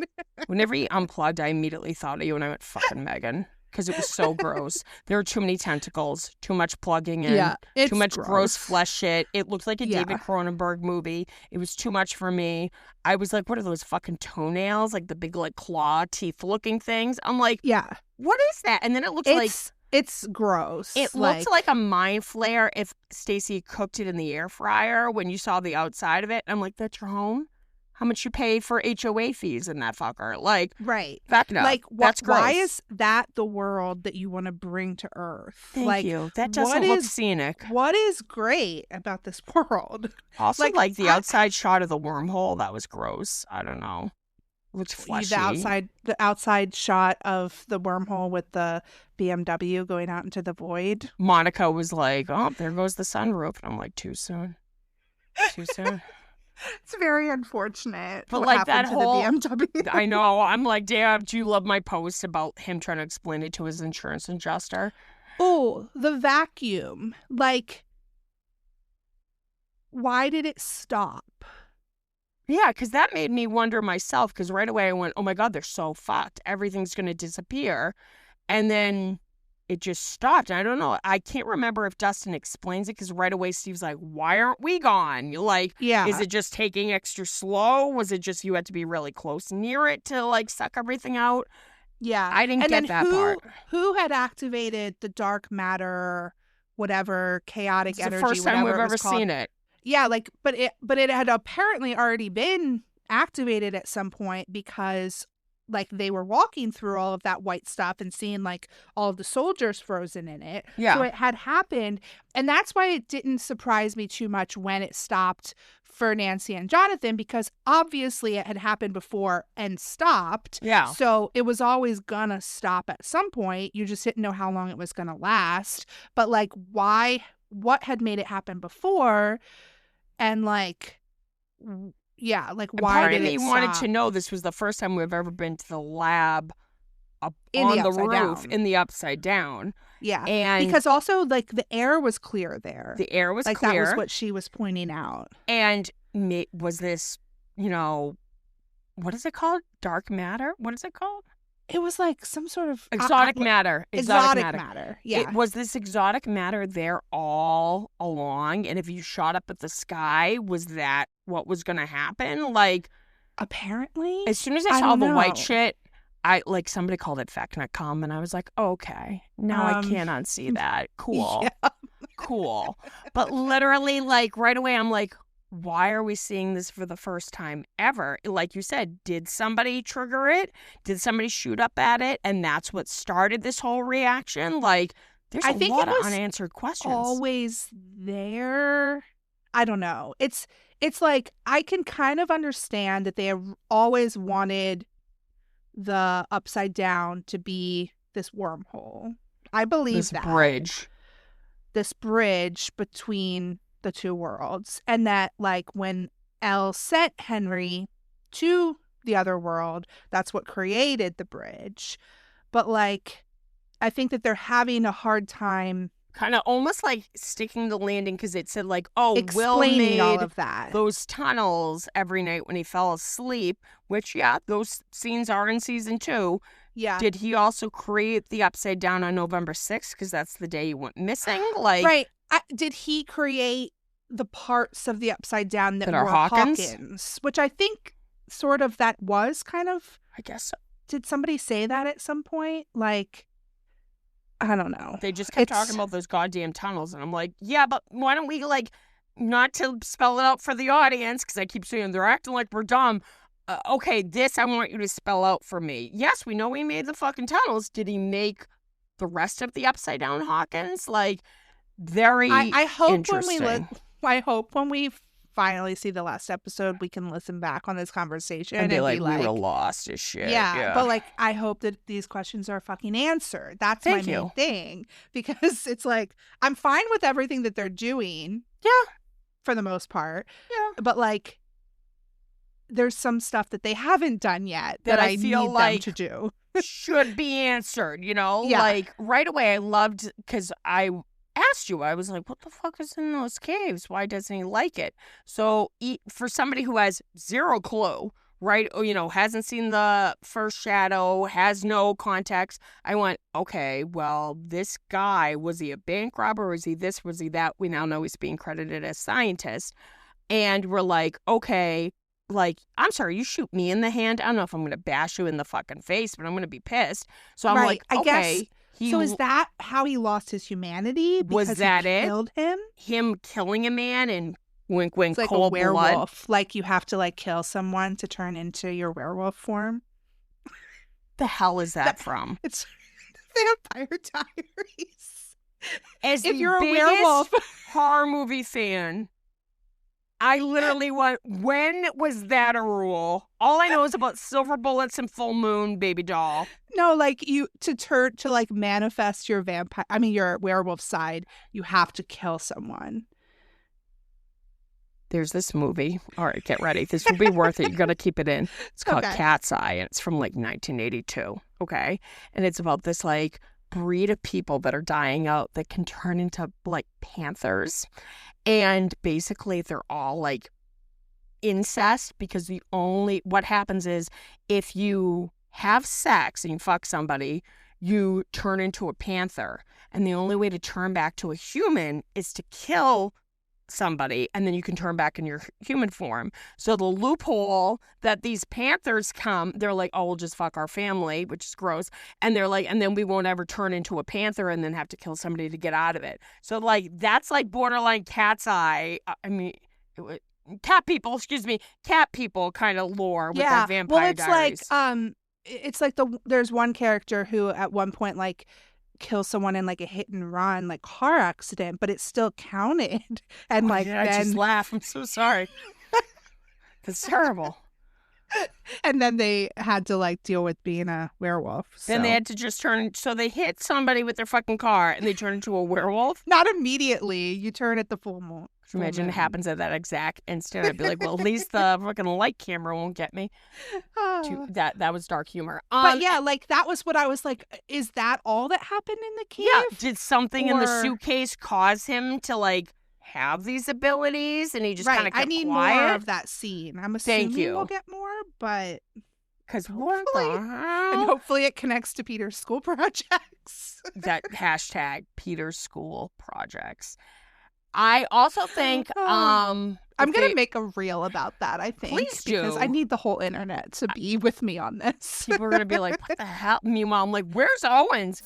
Whenever he unplugged, I immediately thought of you and I went, fucking Megan. Because it was so gross. There were too many tentacles, too much plugging in, too much gross flesh shit. It looked like a David Cronenberg movie. It was too much for me. I was like, what are those fucking toenails? Like the big like claw teeth looking things. I'm like, what is that? And then it looks like it's gross. It looked like a mind flare if Stacey cooked it in the air fryer when you saw the outside of it. I'm like, that's your home? How much you pay for HOA fees in that fucker? Like, right. Vecna. Like, that's gross. Why is that the world that you want to bring to Earth? Thank you. That doesn't look scenic. What is great about this world? Also, like the outside shot of the wormhole, that was gross. I don't know. It looks fleshy. The outside shot of the wormhole with the BMW going out into the void. Monica was like, oh, there goes the sunroof. And I'm like, too soon. Too soon. It's very unfortunate. But like that whole BMW. I know. I'm like, damn, do you love my post about him trying to explain it to his insurance adjuster? Oh, the vacuum. Like, why did it stop? Yeah, because that made me wonder myself, because right away I went, oh my God, they're so fucked. Everything's going to disappear. And then it just stopped. I don't know. I can't remember if Dustin explains it, because right away Steve's like, why aren't we gone? Like, is it just taking extra slow? Was it just you had to be really close near it to like suck everything out? Yeah. I didn't get that part. Who had activated the dark matter, whatever, chaotic energy, the first time we've ever called. seen it. Yeah, like, but it had apparently already been activated at some point because, like, they were walking through all of that white stuff and seeing, like, all of the soldiers frozen in it. Yeah. So it had happened. And that's why it didn't surprise me too much when it stopped for Nancy and Jonathan, because obviously it had happened before and stopped. Yeah. So it was always gonna stop at some point. You just didn't know how long it was gonna last. But, like, why? What had made it happen before? And, like, yeah, like, why did it stop? wanted to know this was the first time we've ever been to the lab on the roof in the upside down. Yeah. And because also, like, the air was clear there. The air was like, clear. That was what she was pointing out. And was this, what is it called? Dark matter? What is it called? It was like some sort of exotic matter. Exotic matter. Yeah. Was this exotic matter there all along? And if you shot up at the sky, was that what was going to happen? Like, apparently, as soon as I saw the white shit, somebody called it Vecna-cum, and I was like, okay, now I can't unsee that. Cool. Yeah. Cool. But literally, like, right away, I'm like, why are we seeing this for the first time ever? Like you said, did somebody trigger it? Did somebody shoot up at it? And that's what started this whole reaction? Like, there's I a think lot it of was unanswered questions. always there. I don't know. It's like I can kind of understand that they have always wanted the Upside Down to be this wormhole. I believe this that. Bridge. This bridge between the two worlds. And that, like, when Elle sent Henry to the other world, that's what created the bridge. But, like, I think that they're having a hard time Kind of almost like sticking the landing because it said, like, oh, Will explaining made all of that. those tunnels every night when he fell asleep, which, yeah, those scenes are in season 2. Yeah. Did he also create the Upside Down on November 6th? Because that's the day he went missing. Like, right. Did he create the parts of the Upside Down that are were Hawkins? Which I think sort of that was kind of. I guess so. Did somebody say that at some point? Like, I don't know. They just kept talking about those goddamn tunnels. And I'm like, yeah, but why don't we, like, not to spell it out for the audience, because I keep saying they're acting like we're dumb. Okay, this I want you to spell out for me. Yes, we know he made the fucking tunnels. Did he make the rest of the Upside Down Hawkins? Like, very I hope interesting. I hope when we finally see the last episode, we can listen back on this conversation and be like, we were lost as shit. Yeah, but, like, I hope that these questions are fucking answered. That's my main thing. Because it's like, I'm fine with everything that they're doing. Yeah. For the most part. Yeah. But, like, there's some stuff that they haven't done yet that I feel need like them to do. should be answered, you know? Yeah. Like, right away, I loved, because I asked you, I was like, what the fuck is in those caves? Why doesn't he like it? So for somebody who has zero clue, right, or, you know, hasn't seen the first shadow, has no context, I went, okay, well, this guy, was he a bank robber? Was he this? Was he that? We now know he's being credited as scientist. And we're like, okay, like, I'm sorry, you shoot me in the hand, I don't know if I'm going to bash you in the fucking face, but I'm going to be pissed. So I'm like, okay. I guess. So is that how he lost his humanity? Because was that he killed him? Him killing a man and wink, wink, it's like cold a werewolf. blood. Like, you have to, like, kill someone to turn into your werewolf form. The hell is that from? It's Vampire Diaries. As if the you're a biggest werewolf horror movie fan, I literally went, when was that a rule? All I know is about silver bullets and full moon baby doll. No, like, you to like manifest your your werewolf side, you have to kill someone. There's this movie. All right, get ready. This will be worth it. You got to keep it in. It's called Cat's Eye, and it's from, like, 1982. Okay, and it's about this, like, breed of people that are dying out that can turn into, like, panthers. And basically they're all, like, incest, because what happens is if you have sex and you fuck somebody, you turn into a panther. And the only way to turn back to a human is to kill somebody, and then you can turn back in your human form. So the loophole that these panthers they're like, oh, we'll just fuck our family, which is gross. And they're like, and then we won't ever turn into a panther and then have to kill somebody to get out of it. So, like, that's like borderline Cat's Eye. I mean, cat people kind of lore with that Vampire Diaries. It's like there's one character who at one point, like, kill someone in, like, a hit and run, like, car accident, but it still counted. And I just laugh. I'm so sorry. That's terrible. And then they had to, like, deal with being a werewolf. Then they had to just so they hit somebody with their fucking car and they turn into a werewolf? Not immediately. You turn at the full moon. Imagine it happens at that exact instant. I'd be like, well, at least the fucking light camera won't get me. That was dark humor. But yeah, like, that was what I was like, is that all that happened in the cave? Yeah. Did something in the suitcase cause him to, like, have these abilities, and he just kind of kept I need quiet? more of that scene. I'm assuming we'll get more, but because what the hell? And hopefully it connects to Peter's school projects. That hashtag Peter's school projects. I also think I'm gonna make a reel about that. I think, please do, because I need the whole internet to be with me on this. People are gonna be like, "What the hell?" Meanwhile, I'm like, "Where's Owens?"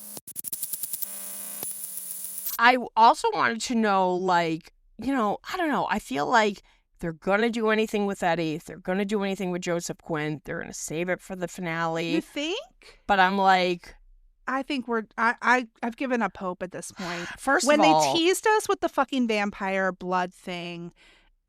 I also wanted to know, like, you know, I don't know. I feel like they're going to do anything with Eddie. If they're going to do anything with Joseph Quinn, they're going to save it for the finale. You think? But I'm like... I think I've given up hope at this point. First when of all... they teased us with the fucking vampire blood thing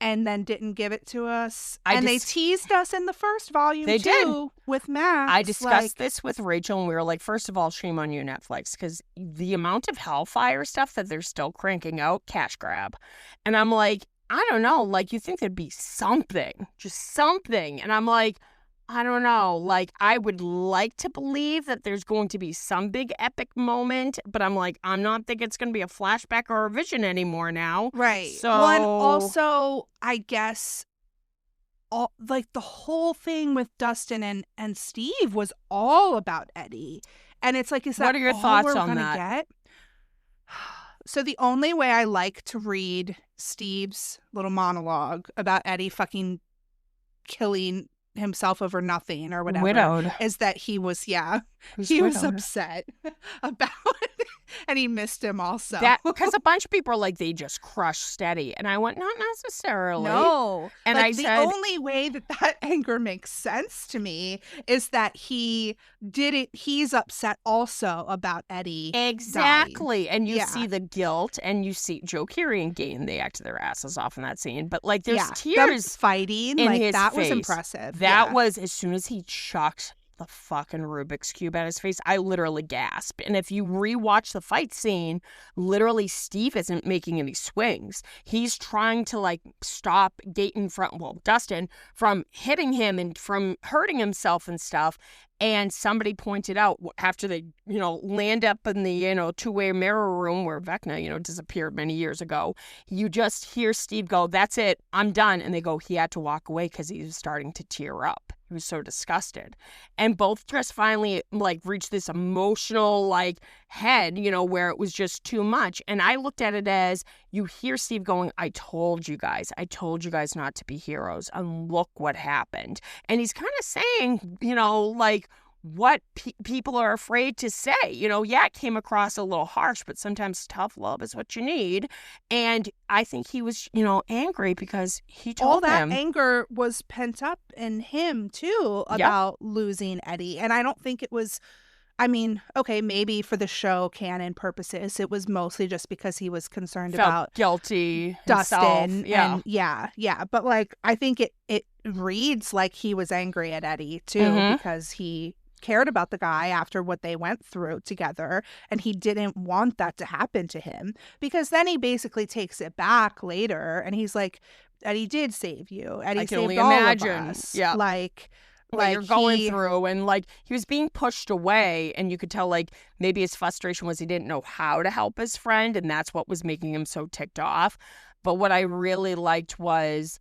and then didn't give it to us. They teased us in the first volume, they too, did. With Max. I discussed this with Rachel, and we were like, first of all, shame on you, Netflix, because the amount of Hellfire stuff that they're still cranking out, cash grab. And I'm like, I don't know, like, you think there'd be something, just something. And I'm like, I don't know, like, I would like to believe that there's going to be some big epic moment, but I'm like, I'm not thinking it's going to be a flashback or a vision anymore now. Right. So... Well, and also, I guess, the whole thing with Dustin and Steve was all about Eddie. And it's like, is that what are your all thoughts we're on gonna that? Get? So the only way I like to read Steve's little monologue about Eddie fucking killing himself over nothing or whatever Widowed. is that he was Who's he was widowed? upset about it and he missed him also. That because a bunch of people are like, they just crushed Steady, and I went, not necessarily. No, and like, I the said, only way that anger makes sense to me is that he did it. He's upset also about Eddie. exactly, dying. And you Yeah. see the guilt, and you see Joe Keery and Gaten. They acted their asses off in that scene, but like, there's Them tears fighting. in Like his that was face. impressive. That Yeah. was as soon as he chucked the fucking Rubik's Cube at his face, I literally gasped. And if you rewatch the fight scene, literally Steve isn't making any swings. He's trying to like stop Dustin from hitting him and from hurting himself and stuff. And somebody pointed out after they, land up in the, two-way mirror room where Vecna, disappeared many years ago, you just hear Steve go, that's it, I'm done. And they go, he had to walk away because he was starting to tear up. He was so disgusted. And both just finally, reached this emotional, head, where it was just too much. And I looked at it as, you hear Steve going, I told you guys not to be heroes. And look what happened. And he's kind of saying, what people are afraid to say. It came across a little harsh, but sometimes tough love is what you need. And I think he was, angry because he told all that him. anger was pent up in him too about losing Eddie. And I don't think it was, okay, maybe for the show canon purposes, it was mostly just because he was concerned Felt about guilty Dustin. himself. And but I think it reads like he was angry at Eddie too, because he cared about the guy after what they went through together, and he didn't want that to happen to him, because then he basically takes it back later and he's like, Eddie did save you. Eddie I can saved only all imagine. of us. Yeah. What you're going through, and he was being pushed away, and you could tell maybe his frustration was he didn't know how to help his friend, and that's what was making him so ticked off. But what I really liked was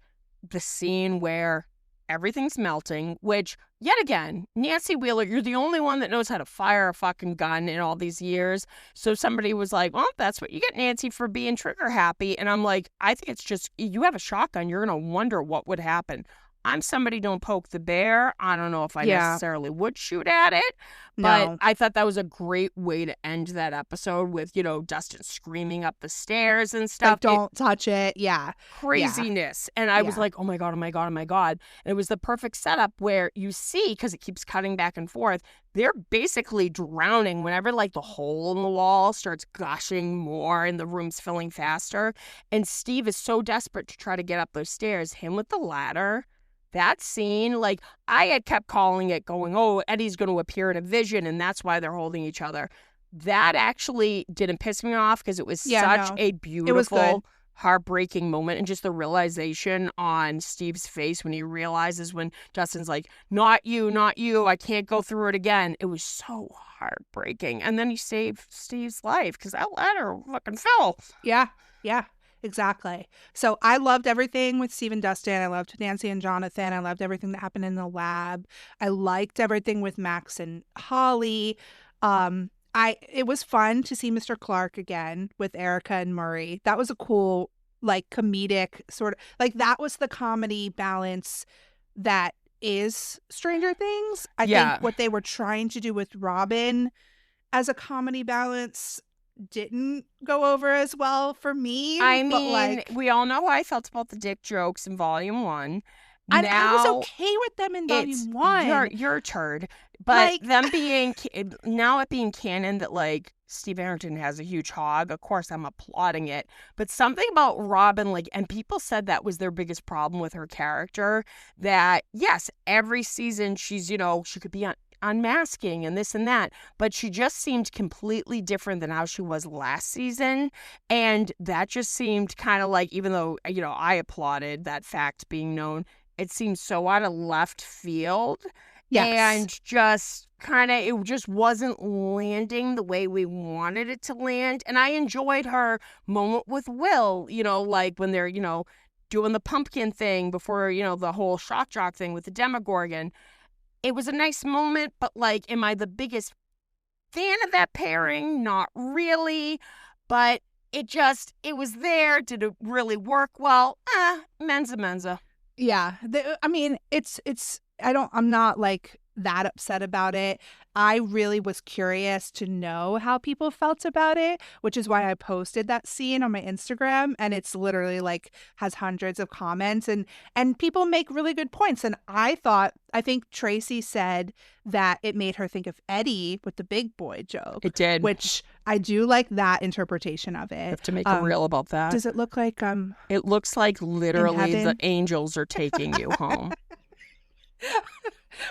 the scene where everything's melting, which, yet again, Nancy Wheeler, you're the only one that knows how to fire a fucking gun in all these years. So somebody was like, well, that's what you get, Nancy, for being trigger happy. And I'm like, I think it's just, you have a shotgun, you're going to wonder what would happen. I'm somebody, don't poke the bear. I don't know if I necessarily would shoot at it, but No. I thought that was a great way to end that episode with, Dustin screaming up the stairs and stuff. Don't touch it. Yeah. Craziness. And I was like, oh my God, oh my God, oh my God. And it was the perfect setup where you see, because it keeps cutting back and forth, they're basically drowning whenever the hole in the wall starts gushing more and the room's filling faster. And Steve is so desperate to try to get up those stairs, him with the ladder. That scene, I had kept calling it, going, oh, Eddie's going to appear in a vision, and that's why they're holding each other. That actually didn't piss me off, because it was such a beautiful, heartbreaking moment, and just the realization on Steve's face when he realizes when Dustin's like, not you, I can't go through it again. It was so heartbreaking. And then he saved Steve's life, because that ladder fucking fell. Yeah. Exactly. So I loved everything with Steve and Dustin. I loved Nancy and Jonathan. I loved everything that happened in the lab. I liked everything with Max and Holly. It was fun to see Mr. Clark again with Erica and Murray. That was a cool, comedic sort of, that was the comedy balance that is Stranger Things. I think what they were trying to do with Robin as a comedy balance, didn't go over as well for me. I but mean, like, we all know how I felt about the dick jokes in Volume 1. and I was Now okay with them in it's Volume 1. you're a turd. But Like- them being now it being canon that like Steve Arrington has a huge hog, of course I'm applauding it. But something about Robin, like, and people said that was their biggest problem with her character. That yes, every season she's, you know, she could be unmasking and this and that, but she just seemed completely different than how she was last season. And that just seemed kind of like, even though, you know, I applauded that fact being known, it seemed so out of left field. Yes. And just kind of, it just wasn't landing the way we wanted it to land. And I enjoyed her moment with Will, you know, like when they're, you know, doing the pumpkin thing before, you know, the whole shock jock thing with the Demogorgon. It was a nice moment, but like, am I the biggest fan of that pairing? Not really. But it was there. Did it really work well? Menza. Yeah. I mean, I'm not like that upset about it. I really was curious to know how people felt about it, which is why I posted that scene on my Instagram, and it's literally like has hundreds of comments and people make really good points. And I think Tracy said that it made her think of Eddie with the big boy joke. It did. Which I do like that interpretation of it. You have to make a reel about that. Does it look like It looks like literally the heaven? angels are taking you home.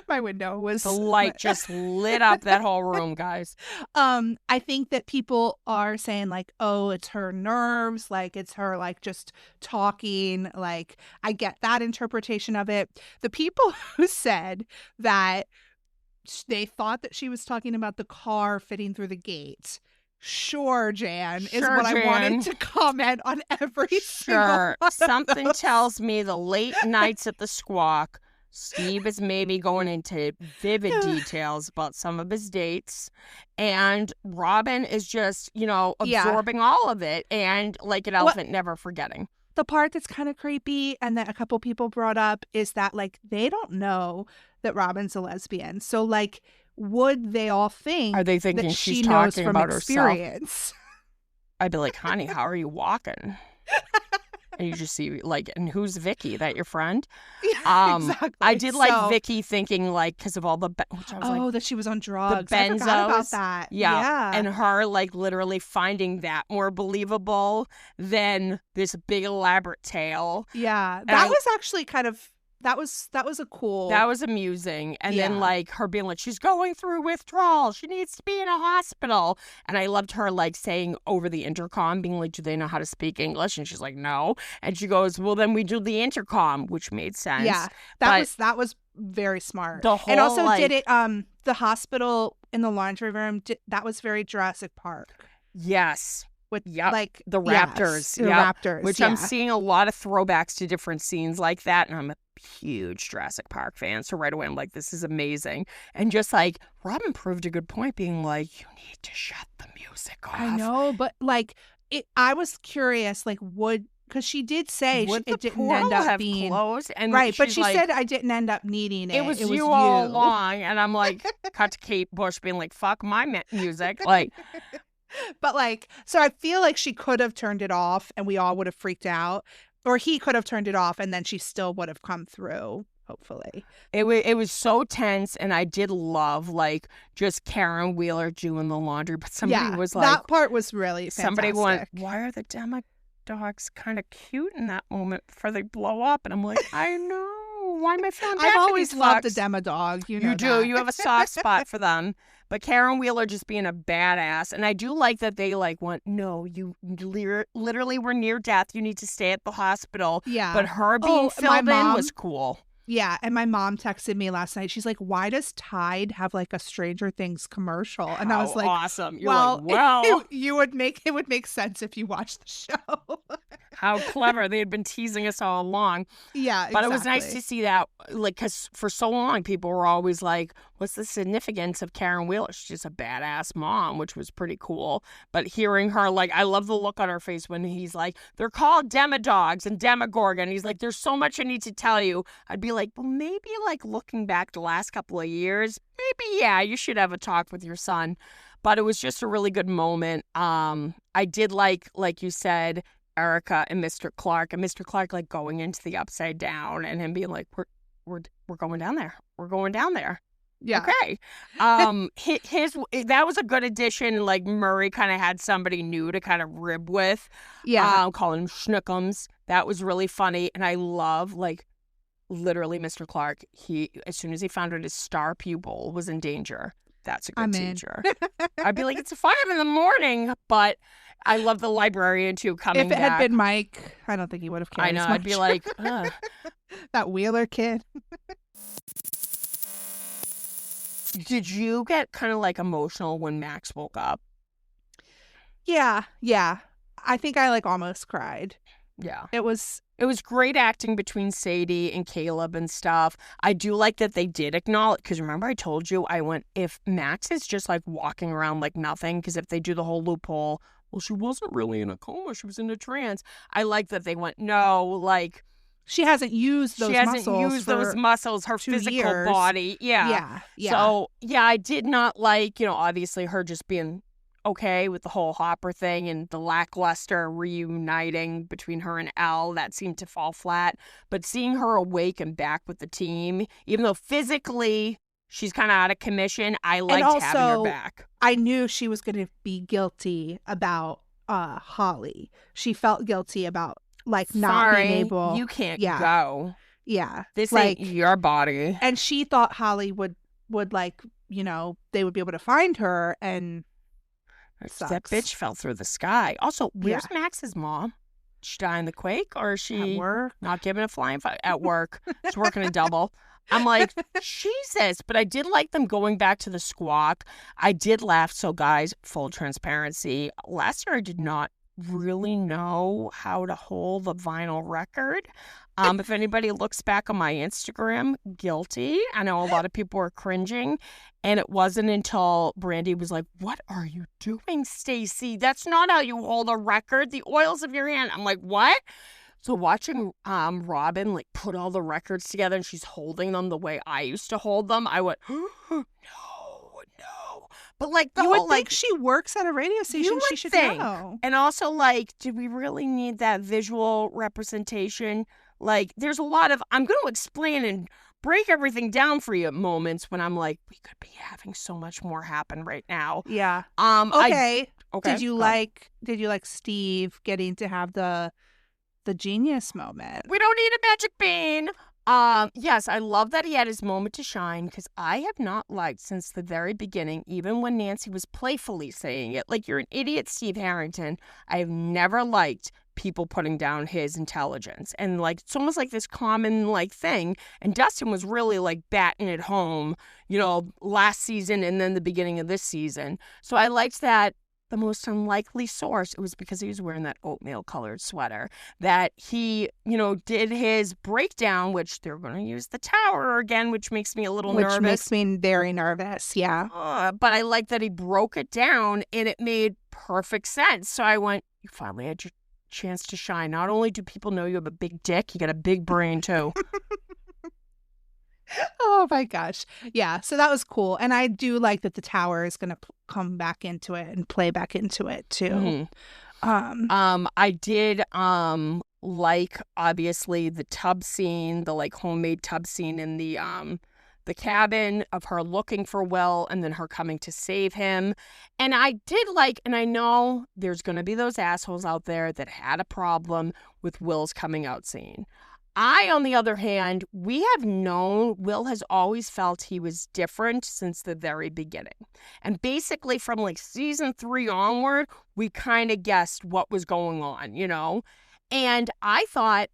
My window was The light just lit up that whole room, guys. I think that people are saying like, oh, it's her nerves, like it's her like just talking. Like, I get that interpretation of it. The people who said that they thought that she was talking about the car fitting through the gate. Sure, Jan, is what Jan. I wanted to comment on every single Sure. one of Something those. tells me the late nights at the Squawk, Steve is maybe going into vivid details about some of his dates. And Robin is just, you know, absorbing all of it. And like an elephant, never forgetting. The part that's kind of creepy and that a couple people brought up is that like they don't know that Robin's a lesbian. So like, would they all think Are they thinking that she's she knows talking from about herself? experience? I'd be like, honey, how are you walking? And you just see, like, and who's Vicky? That your friend? Yeah, exactly. I did like Vicky thinking, like, because of all the, which I was like, that she was on drugs. the I forgot about benzos. that. Yeah. And her, like, literally finding that more believable than this big elaborate tale. Yeah. That was actually kind of, that was a cool. That was amusing. And Yeah. then, like, her being like, she's going through withdrawal. She needs to be in a hospital. And I loved her, like, saying over the intercom, being like, do they know how to speak English? And she's like, no. And she goes, well, then we do the intercom, which made sense. Yeah. That was very smart. The whole, and also like, did it, the hospital in the laundry room, that was very Jurassic Park. Yes. With like the raptors. The raptors. Which I'm seeing a lot of throwbacks to different scenes like that. And I'm a huge Jurassic Park fan. So right away, I'm like, this is amazing. And just like Robin proved a good point, being like, you need to shut the music off. I know, but like I was curious, like because she did say Would it the didn't portal end up have being closed? And right, but she's she like, said I didn't end up needing it. It was you all along. And I'm like, cut to Kate Bush being like, fuck my music. Like, but like, so I feel like she could have turned it off and we all would have freaked out, or he could have turned it off and then she still would have come through, hopefully. It was so tense, and I did love, like, just Karen Wheeler doing the laundry, but somebody was like... that part was really fantastic. Somebody went, why are the demo dogs kind of cute in that moment before they blow up? And I'm like, I know. Why am I feeling bad I've for always these loved the fucks? demo dog. You know You do. that. You have a soft spot for them. But Karen Wheeler just being a badass. And I do like that they like went, no, you literally were near death. You need to stay at the hospital. Yeah. But her being filled in was cool. Yeah, and my mom texted me last night. She's like, "Why does Tide have like a Stranger Things commercial?" And I was like, awesome. You're well, like, well, it would make sense if you watched the show. how clever. They had been teasing us all along. Yeah, But it was nice to see that, like, because for so long, people were always like, what's the significance of Karen Wheeler? She's just a badass mom, which was pretty cool. But hearing her, like, I love the look on her face when he's like, they're called Demodogs and Demogorgon. He's like, there's so much I need to tell you. I'd be like, well, maybe, like, looking back the last couple of years, maybe, yeah, you should have a talk with your son. But it was just a really good moment. I did like you said, Erica and Mr. Clark, and Mr. Clark like going into the upside down and him being like, we're going down there. We're going down there. Yeah. Okay. His that was a good addition. Like Murray kind of had somebody new to kind of rib with. Yeah. Calling him Schnookums. That was really funny. And I love like literally Mr. Clark. He as soon as he found out his star pupil was in danger. That's a good teacher. I'd be like, it's 5 a.m, but I love the librarian too coming back. If it had been Mike, I don't think he would have cared. I know. as much. I'd be like, ugh. That Wheeler kid. Did you get kind of like emotional when Max woke up? Yeah. I think I like almost cried. Yeah. It was great acting between Sadie and Caleb and stuff. I do like that they did acknowledge, because remember I told you, I went, if Max is just like walking around like nothing, because if they do the whole loophole, well, she wasn't really in a coma, she was in a trance. I like that they went, no, like, she hasn't used those muscles, her 2 physical years. body. Yeah. So, yeah, I did not like, obviously her just being okay with the whole Hopper thing and the lackluster reuniting between her and Elle. That seemed to fall flat. But seeing her awake and back with the team, even though physically she's kind of out of commission, I liked having her back. I knew she was going to be guilty about Holly. She felt guilty about not being able. You can't go. Yeah. This ain't your body. And she thought Holly would they would be able to find her, and that bitch fell through the sky. Also, where's Max's mom? Did she die in the quake, or is she at work? Not giving a flying fuck? At work. She's working a double. I'm like, Jesus. But I did like them going back to the squawk. I did laugh. So, guys, full transparency. Last year, I did not really know how to hold a vinyl record. If anybody looks back on my Instagram, guilty. I know a lot of people were cringing, and it wasn't until Brandy was like, "What are you doing, Stacey? That's not how you hold a record. The oils of your hand." I'm like, "What?" So watching Robin like put all the records together and she's holding them the way I used to hold them, I went, no. But like you would think she works at a radio station. She should know. And also, like, did we really need that visual representation? Like, there's a lot of, I'm going to explain and break everything down for you at moments when I'm like, we could be having so much more happen right now. Yeah. Okay. Did you like Steve getting to have the genius moment? We don't need a magic bean. Yes, I love that he had his moment to shine, because I have not liked since the very beginning, even when Nancy was playfully saying it, like, you're an idiot, Steve Harrington. I have never liked people putting down his intelligence. And like, it's almost like this common like thing. And Dustin was really like batting it home, last season and then the beginning of this season. So I liked that. The most unlikely source, it was because he was wearing that oatmeal colored sweater, that he, did his breakdown, which they're going to use the tower again, which makes me a little nervous. Which makes me very nervous, yeah. But I like that he broke it down and it made perfect sense. So I went, you finally had your chance to shine. Not only do people know you have a big dick, you got a big brain too. Oh my gosh. Yeah. So that was cool. And I do like that the tower is going to come back into it and play back into it too. Mm-hmm. I did like obviously the tub scene, the like homemade tub scene in the cabin of her looking for Will and then her coming to save him. And I did like, and I know there's going to be those assholes out there that had a problem with Will's coming out scene. On the other hand, we have known Will has always felt he was different since the very beginning. And basically from like season 3 onward, we kind of guessed what was going on, And I thought,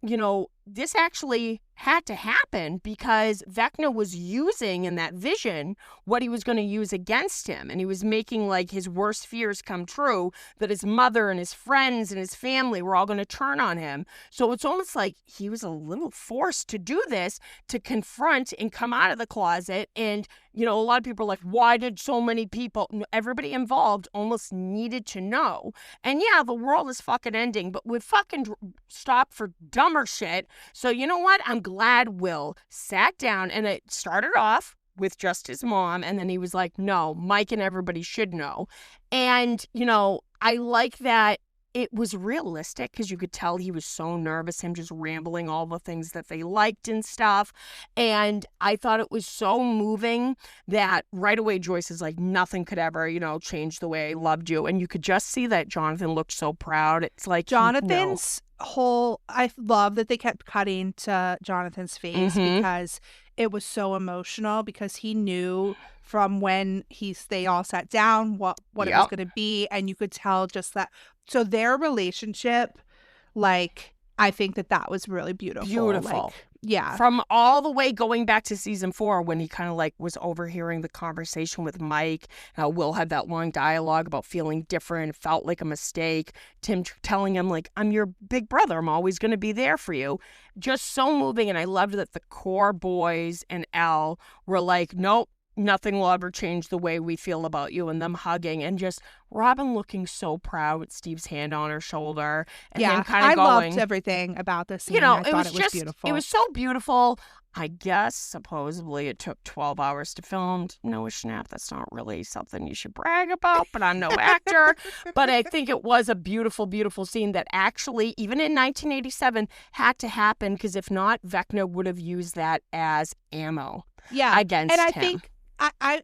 this actually had to happen because Vecna was using in that vision what he was going to use against him. And he was making like his worst fears come true, that his mother and his friends and his family were all going to turn on him. So it's almost like he was a little forced to do this, to confront and come out of the closet. And, a lot of people are like, why did so many people, everybody involved almost needed to know. And yeah, the world is fucking ending, but we fucking stop for dumber shit. So you know what? I'm glad Will sat down, and it started off with just his mom. And then he was like, no, Mike and everybody should know. And, you know, I like that it was realistic because you could tell he was so nervous, him just rambling all the things that they liked and stuff. And I thought it was so moving that right away Joyce is like, nothing could ever, you know, change the way I loved you. And you could just see that Jonathan looked so proud. It's like Jonathan's whole, I love that they kept cutting to Jonathan's face because it was so emotional, because he knew from when they all sat down what it was going to be, and you could tell just that. So their relationship, like, I think that was really beautiful. Beautiful. Like, yeah. From all the way going back to season 4 when he kind of like was overhearing the conversation with Mike. Will had that long dialogue about feeling different, felt like a mistake. Tim telling him like, I'm your big brother. I'm always going to be there for you. Just so moving. And I loved that the core boys and Elle were like, nope. Nothing will ever change the way we feel about you, and them hugging, and just Robin looking so proud with Steve's hand on her shoulder. And him kind of going, loved everything about this scene. You know, I thought it was beautiful. It was so beautiful. I guess supposedly it took 12 hours to film. No, Schnapp, that's not really something you should brag about, but I'm no actor. But I think it was a beautiful, beautiful scene that actually, even in 1987, had to happen, because if not, Vecna would have used that as ammo against him. And I think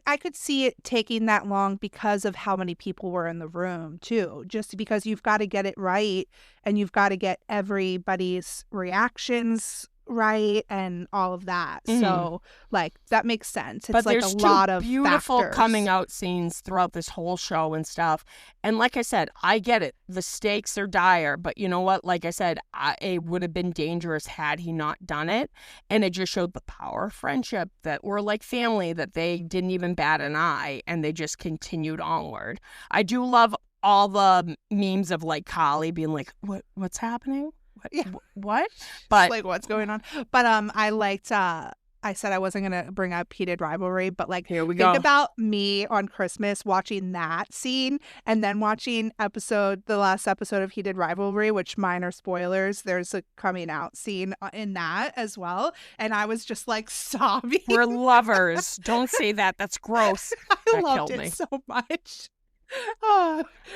I could see it taking that long because of how many people were in the room, too. Just because you've got to get it right, and you've got to get everybody's reactions right, and all of that. So, like, that makes sense. It's but like there's a lot of beautiful factors. coming out scenes throughout this whole show and stuff. And like I said, I get it. The stakes are dire, but you know what? Like I said, it would have been dangerous had he not done it. And it just showed the power of friendship, that we're like family, that they didn't even bat an eye, and they just continued onward. I do love all the memes of like Kali being like, what's happening? What? But like, what's going on? But I liked. I said I wasn't gonna bring up Heated Rivalry, but like, here we think go. about me on Christmas watching that scene, and then watching the last episode of Heated Rivalry, which, minor spoilers, there's a coming out scene in that as well, and I was just like sobbing. We're lovers. Don't say that. That's gross. I loved it so much.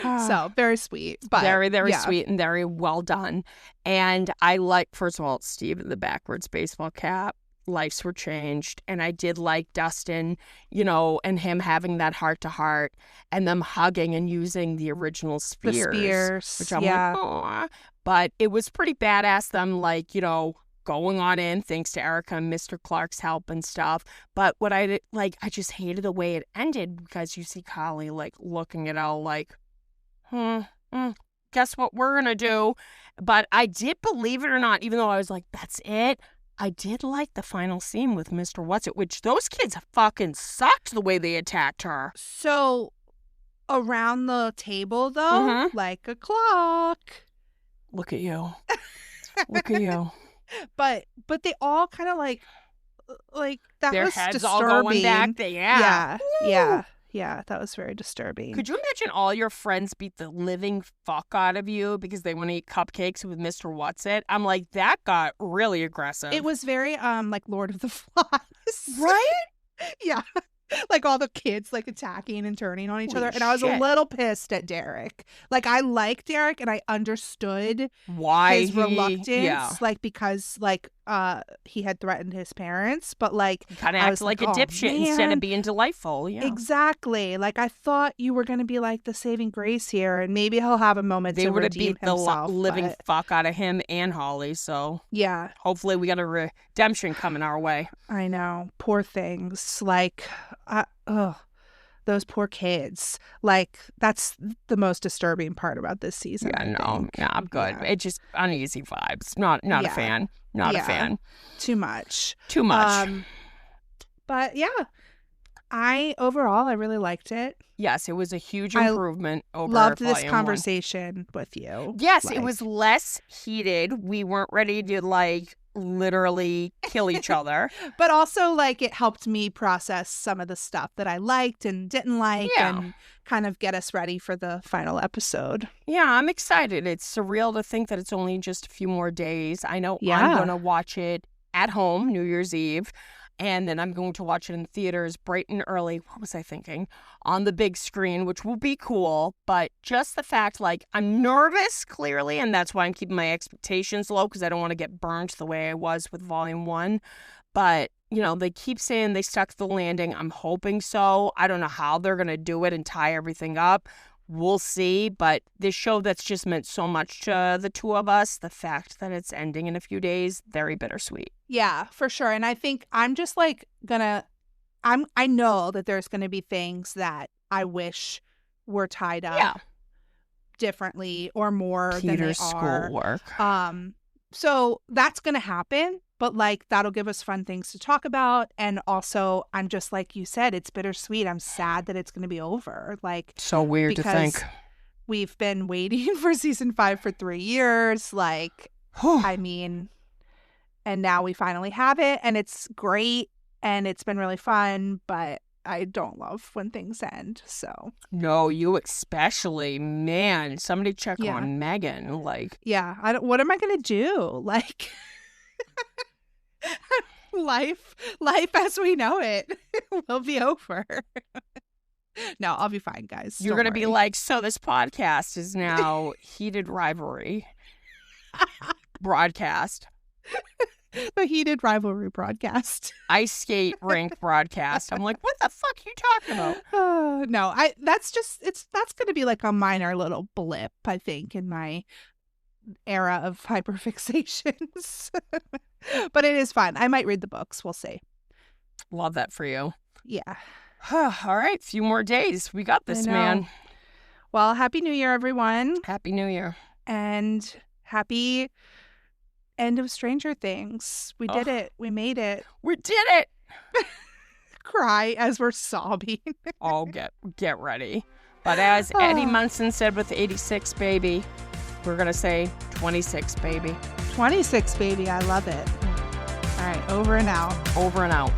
So very sweet, but very, very sweet and very well done. And I like, first of all, Steve in the backwards baseball cap. Lives were changed. And I did like Dustin, you know, and him having that heart to heart, and them hugging and using the original spears. Which I'm like, aw. But it was pretty badass, them, like, you know, going on in, thanks to Erica and Mr. Clark's help and stuff. But what I just hated the way it ended, because you see Kali like looking at Elle like, guess what we're gonna do? But I did, believe it or not, even though I was like, that's it, I did like the final scene with Mr. What's-It, which those kids fucking sucked the way they attacked her. So around the table, though, like a clock. Look at you. Look at you. But they all kind of like that their was heads disturbing. all going back. Yeah, that was very disturbing. Could you imagine all your friends beat the living fuck out of you because they want to eat cupcakes with Mr. What's-It? I'm like, that got really aggressive. It was very like Lord of the Flies. Right? Yeah. Like all the kids like attacking and turning on each Holy other. And I was shit. a little pissed at Derek. Like, I like Derek, and I understood why his reluctance. Yeah. Like, because like he had threatened his parents, but like Kind of acts like a dipshit instead of being delightful. Yeah. Exactly. Like, I thought you were going to be like the saving grace here, and maybe he'll have a moment they to would have redeem beat the himself. living fuck out of him and Holly. So yeah, hopefully we got a redemption coming our way. I know. Poor things. Like, those poor kids. Like, that's the most disturbing part about this season. Yeah, I'm good. Yeah. It just uneasy vibes. Not a fan. Not a fan. Too much. But yeah, overall I really liked it. Yes, it was a huge improvement over loved this Volume conversation 1. With you. Yes, it was less heated. We weren't ready to like literally kill each other. But also, like, it helped me process some of the stuff that I liked and didn't like, and kind of get us ready for the final episode. Yeah, I'm excited. It's surreal to think that it's only just a few more days. I know I'm going to watch it at home, New Year's Eve. And then I'm going to watch it in theaters bright and early. What was I thinking? On the big screen, which will be cool. But just the fact, like, I'm nervous, clearly, and that's why I'm keeping my expectations low, because I don't want to get burnt the way I was with Volume 1. But, you know, they keep saying they stuck the landing. I'm hoping so. I don't know how they're going to do it and tie everything up. We'll see. But this show that's just meant so much to the two of us, the fact that it's ending in a few days, very bittersweet. Yeah, for sure. And I think I'm just like I know that there's gonna be things that I wish were tied up differently or more Peter's than they are. schoolwork. So that's gonna happen, but like that'll give us fun things to talk about. And also, I'm just like you said, it's bittersweet. I'm sad that it's gonna be over. Like, So weird to think. because we've been waiting for season 5 for 3 years. Like, I mean, and now we finally have it, and it's great, and it's been really fun, but I don't love when things end, so. No, you especially. Man, somebody check Yeah. on Megan. Like, Yeah, what am I going to do? Like, life as we know it will be over. No, I'll be fine, guys. you're Don't going to be worry. like, so this podcast is now heated rivalry broadcast. The heated rivalry broadcast. Ice skate rink broadcast. I'm like, what the fuck are you talking about? No, that's going to be like a minor little blip, I think, in my era of hyperfixations. But it is fun. I might read the books. We'll see. Love that for you. Yeah. All right, few more days. We got this, I know. man. Well, Happy New Year, everyone. Happy New Year. And happy end of Stranger Things. We did it. We made it. We did it. Cry as we're sobbing. Oh, get ready. But as Eddie Munson said with 86, baby, we're going to say 26, baby. 26, baby. I love it. All right. Over and out. Over and out.